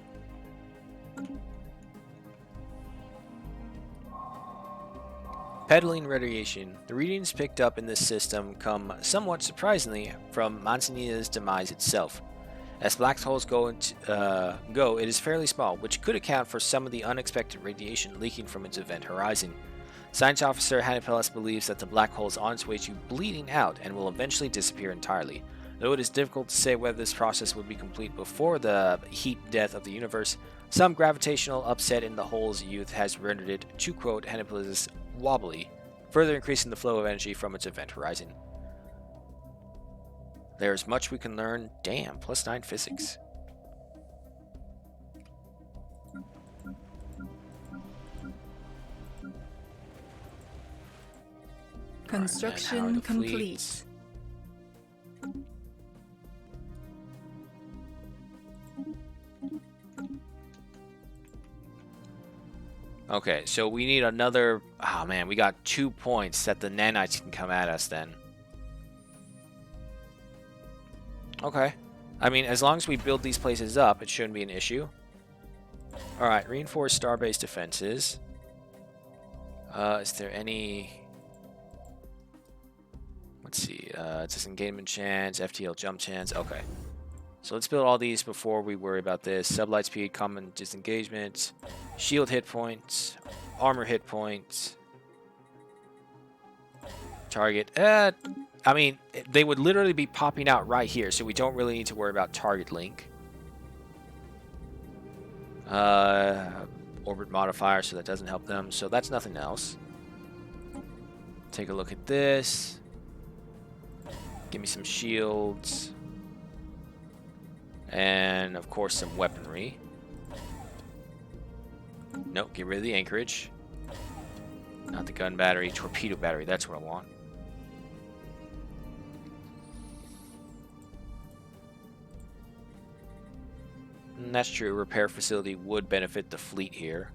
Speaker 1: Peddling radiation. The readings picked up in this system come somewhat surprisingly from Manzanita's demise itself. As black holes go, it is fairly small, which could account for some of the unexpected radiation leaking from its event horizon. Science officer Hanipelis believes that the black hole is on its way to bleeding out and will eventually disappear entirely. Though it is difficult to say whether this process would be complete before the heat death of the universe, some gravitational upset in the hole's youth has rendered it, to quote Hanipelis, wobbly, further increasing the flow of energy from its event horizon. There is much we can learn. Damn, +9 physics.
Speaker 2: Construction complete.
Speaker 1: Okay, so we need another... Oh man, we got 2 points that the nanites can come at us then. Okay. I mean, as long as we build these places up, it shouldn't be an issue. Alright, reinforce star-based defenses. Is there any... Let's see. Disengagement chance, FTL jump chance. Okay. So let's build all these before we worry about this. Sublight speed, common disengagement, shield hit points, armor hit points, target. I mean, they would literally be popping out right here, so we don't really need to worry about target link. Orbit modifier, so that doesn't help them. So that's nothing else. Take a look at this. Give me some shields. And, of course, some weaponry. Nope, get rid of the anchorage. Not the gun battery, torpedo battery, that's what I want. And that's true, repair facility would benefit the fleet here.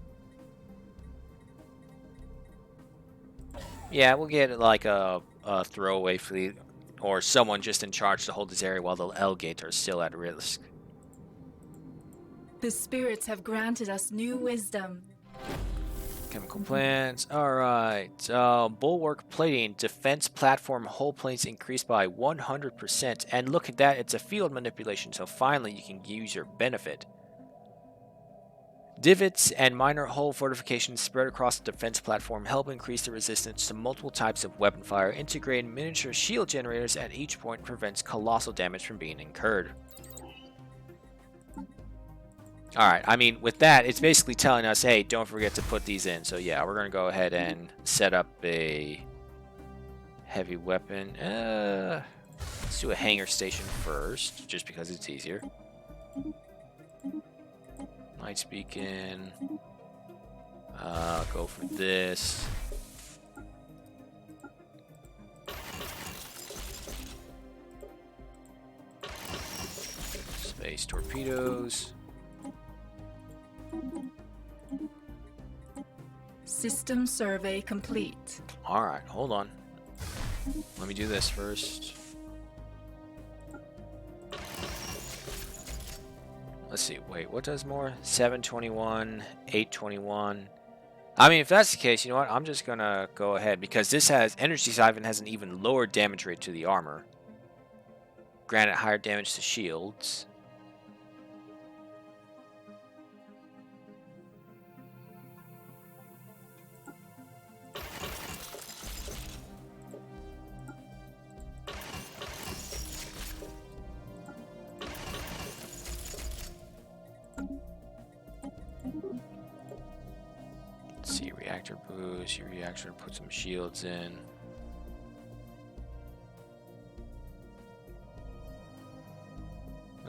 Speaker 1: Yeah, we'll get like a throwaway fleet. Or someone just in charge to hold this area while the L-gates are still at risk.
Speaker 2: The spirits have granted us new wisdom.
Speaker 1: Chemical plants. Alright. Bulwark plating. Defense platform hull plates increased by 100%. And look at that. It's a field manipulation. So finally you can use your benefit. Divots and minor hull fortifications spread across the defense platform help increase the resistance to multiple types of weapon fire. Integrating miniature shield generators at each point prevents colossal damage from being incurred. Alright, I mean, with that, it's basically telling us, hey, don't forget to put these in. So yeah, we're going to go ahead and set up a heavy weapon. Let's do a hangar station first, just because it's easier. Lights beacon. Go for this. Space torpedoes.
Speaker 2: System survey complete.
Speaker 1: Alright, hold on. Let me do this first. let's see. Wait, what does more? 721, 821. I mean, if that's the case, you know what? I'm just gonna go ahead because this has Energy Siphon has an even lower damage rate to the armor. Granted, higher damage to shields. Let's see, reactor boost. Your reactor put some shields in.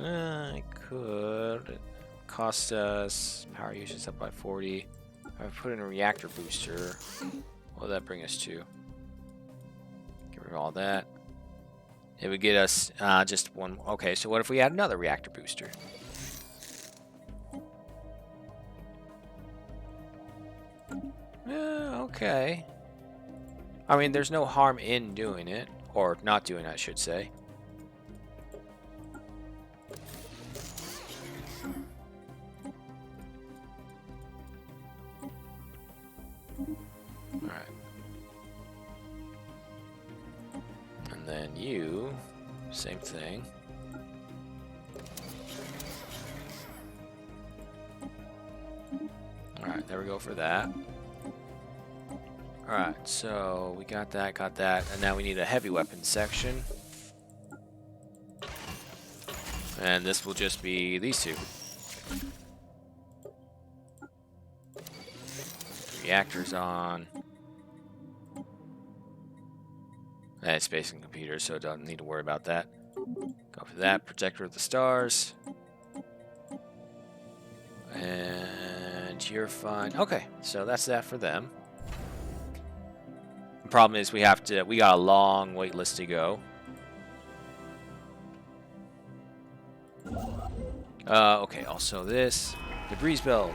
Speaker 1: I could. Cost us power usage up by 40. I put in a reactor booster. What would that bring us to? Get rid of all that. It would get us just one. Okay, so what if we add another reactor booster? Okay. I mean, there's no harm in doing it, or not doing it, I should say. Alright. And then you, same thing. Alright, there we go for that. Alright, so we got that, and now we need a heavy weapons section. And this will just be these two. Reactors on. And it's space and computers, so don't need to worry about that. Go for that. Protector of the Stars. And you're fine. Okay, so that's that for them. The problem is we got a long wait list to go. Okay, also this. The breeze belt.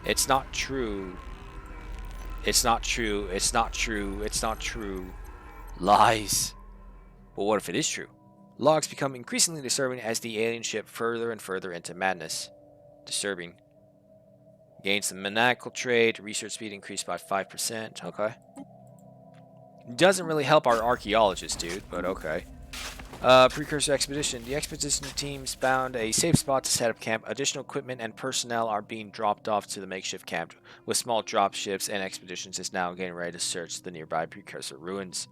Speaker 1: It's not true. It's not true. It's not true. It's not true. Lies. But what if it is true? Logs become increasingly disturbing as the alien ship further and further into madness. Disturbing. Gains the maniacal trait. Research speed increased by 5%. Okay. Doesn't really help our archaeologist, dude, but okay. Precursor expedition. The expedition teams found a safe spot to set up camp. Additional equipment and personnel are being dropped off to the makeshift camp, with small drop ships and expeditions is now getting ready to search the nearby precursor ruins.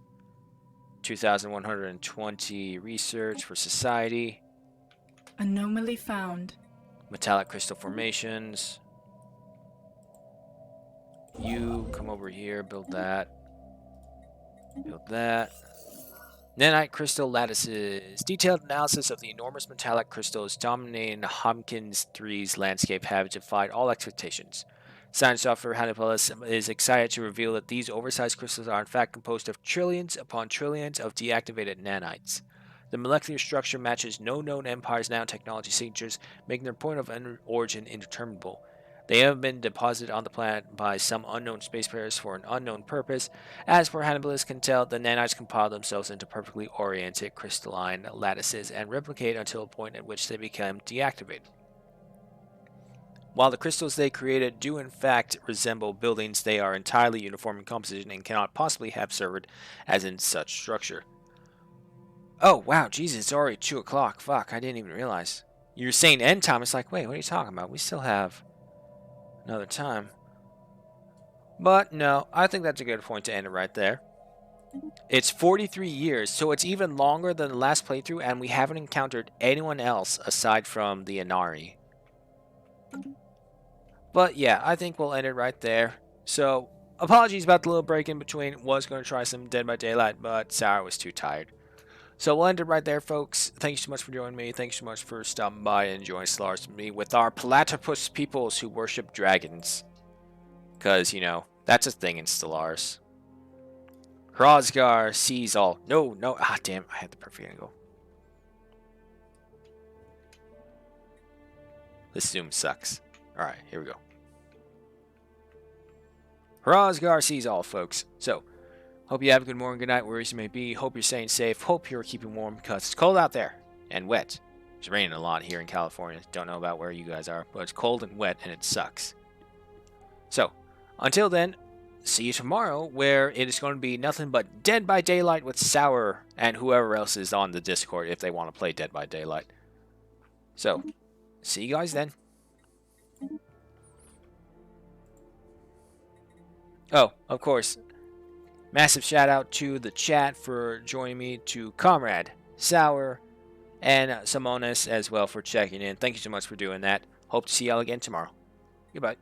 Speaker 1: 2,120 research for society.
Speaker 2: Anomaly found.
Speaker 1: Metallic crystal formations. You come over here, build that. Build that. Nanite crystal lattices. Detailed analysis of the enormous metallic crystals dominating Hopkins 3's landscape have defied all expectations. Science software Hannibalus is excited to reveal that these oversized crystals are in fact composed of trillions upon trillions of deactivated nanites. The molecular structure matches no known empire's nanotechnology signatures, making their point of origin indeterminable. They have been deposited on the planet by some unknown spacefarers for an unknown purpose. As for Hannibalus can tell, the nanites compile themselves into perfectly oriented crystalline lattices and replicate until a point at which they become deactivated. While the crystals they created do in fact resemble buildings, they are entirely uniform in composition and cannot possibly have served as in such structure. Oh, wow, Jesus, it's already 2 o'clock. Fuck, I didn't even realize. You're saying end time. It's like, wait, what are you talking about? We still have another time. But no, I think that's a good point to end it right there. It's 43 years, so it's even longer than the last playthrough, and we haven't encountered anyone else aside from the Inari. But yeah, I think we'll end it right there. So, apologies about the little break in between. Was going to try some Dead by Daylight, but Sarah was too tired. So we'll end it right there, folks. Thank you so much for joining me. Thank you so much for stopping by and joining Stellaris with me with our platypus peoples who worship dragons. Because, you know, that's a thing in Stellaris. Hrosgar sees all. No. Ah, damn. I had the perfect angle. This Zoom sucks. Alright, here we go. Hrosgar sees all, folks. So, hope you have a good morning, good night, wherever you may be. Hope you're staying safe. Hope you're keeping warm because it's cold out there and wet It's raining a lot here in California. Don't know about where you guys are, but it's cold and wet and it sucks. So, until then, see you tomorrow, where it is going to be nothing but Dead by Daylight with Sour and whoever else is on the Discord if they want to play Dead by Daylight. So, see you guys then. Oh, of course, massive shout out to the chat for joining me, to Comrade, Sour, and Simonis as well for checking in. Thank you so much for doing that. Hope to see y'all again tomorrow. Goodbye.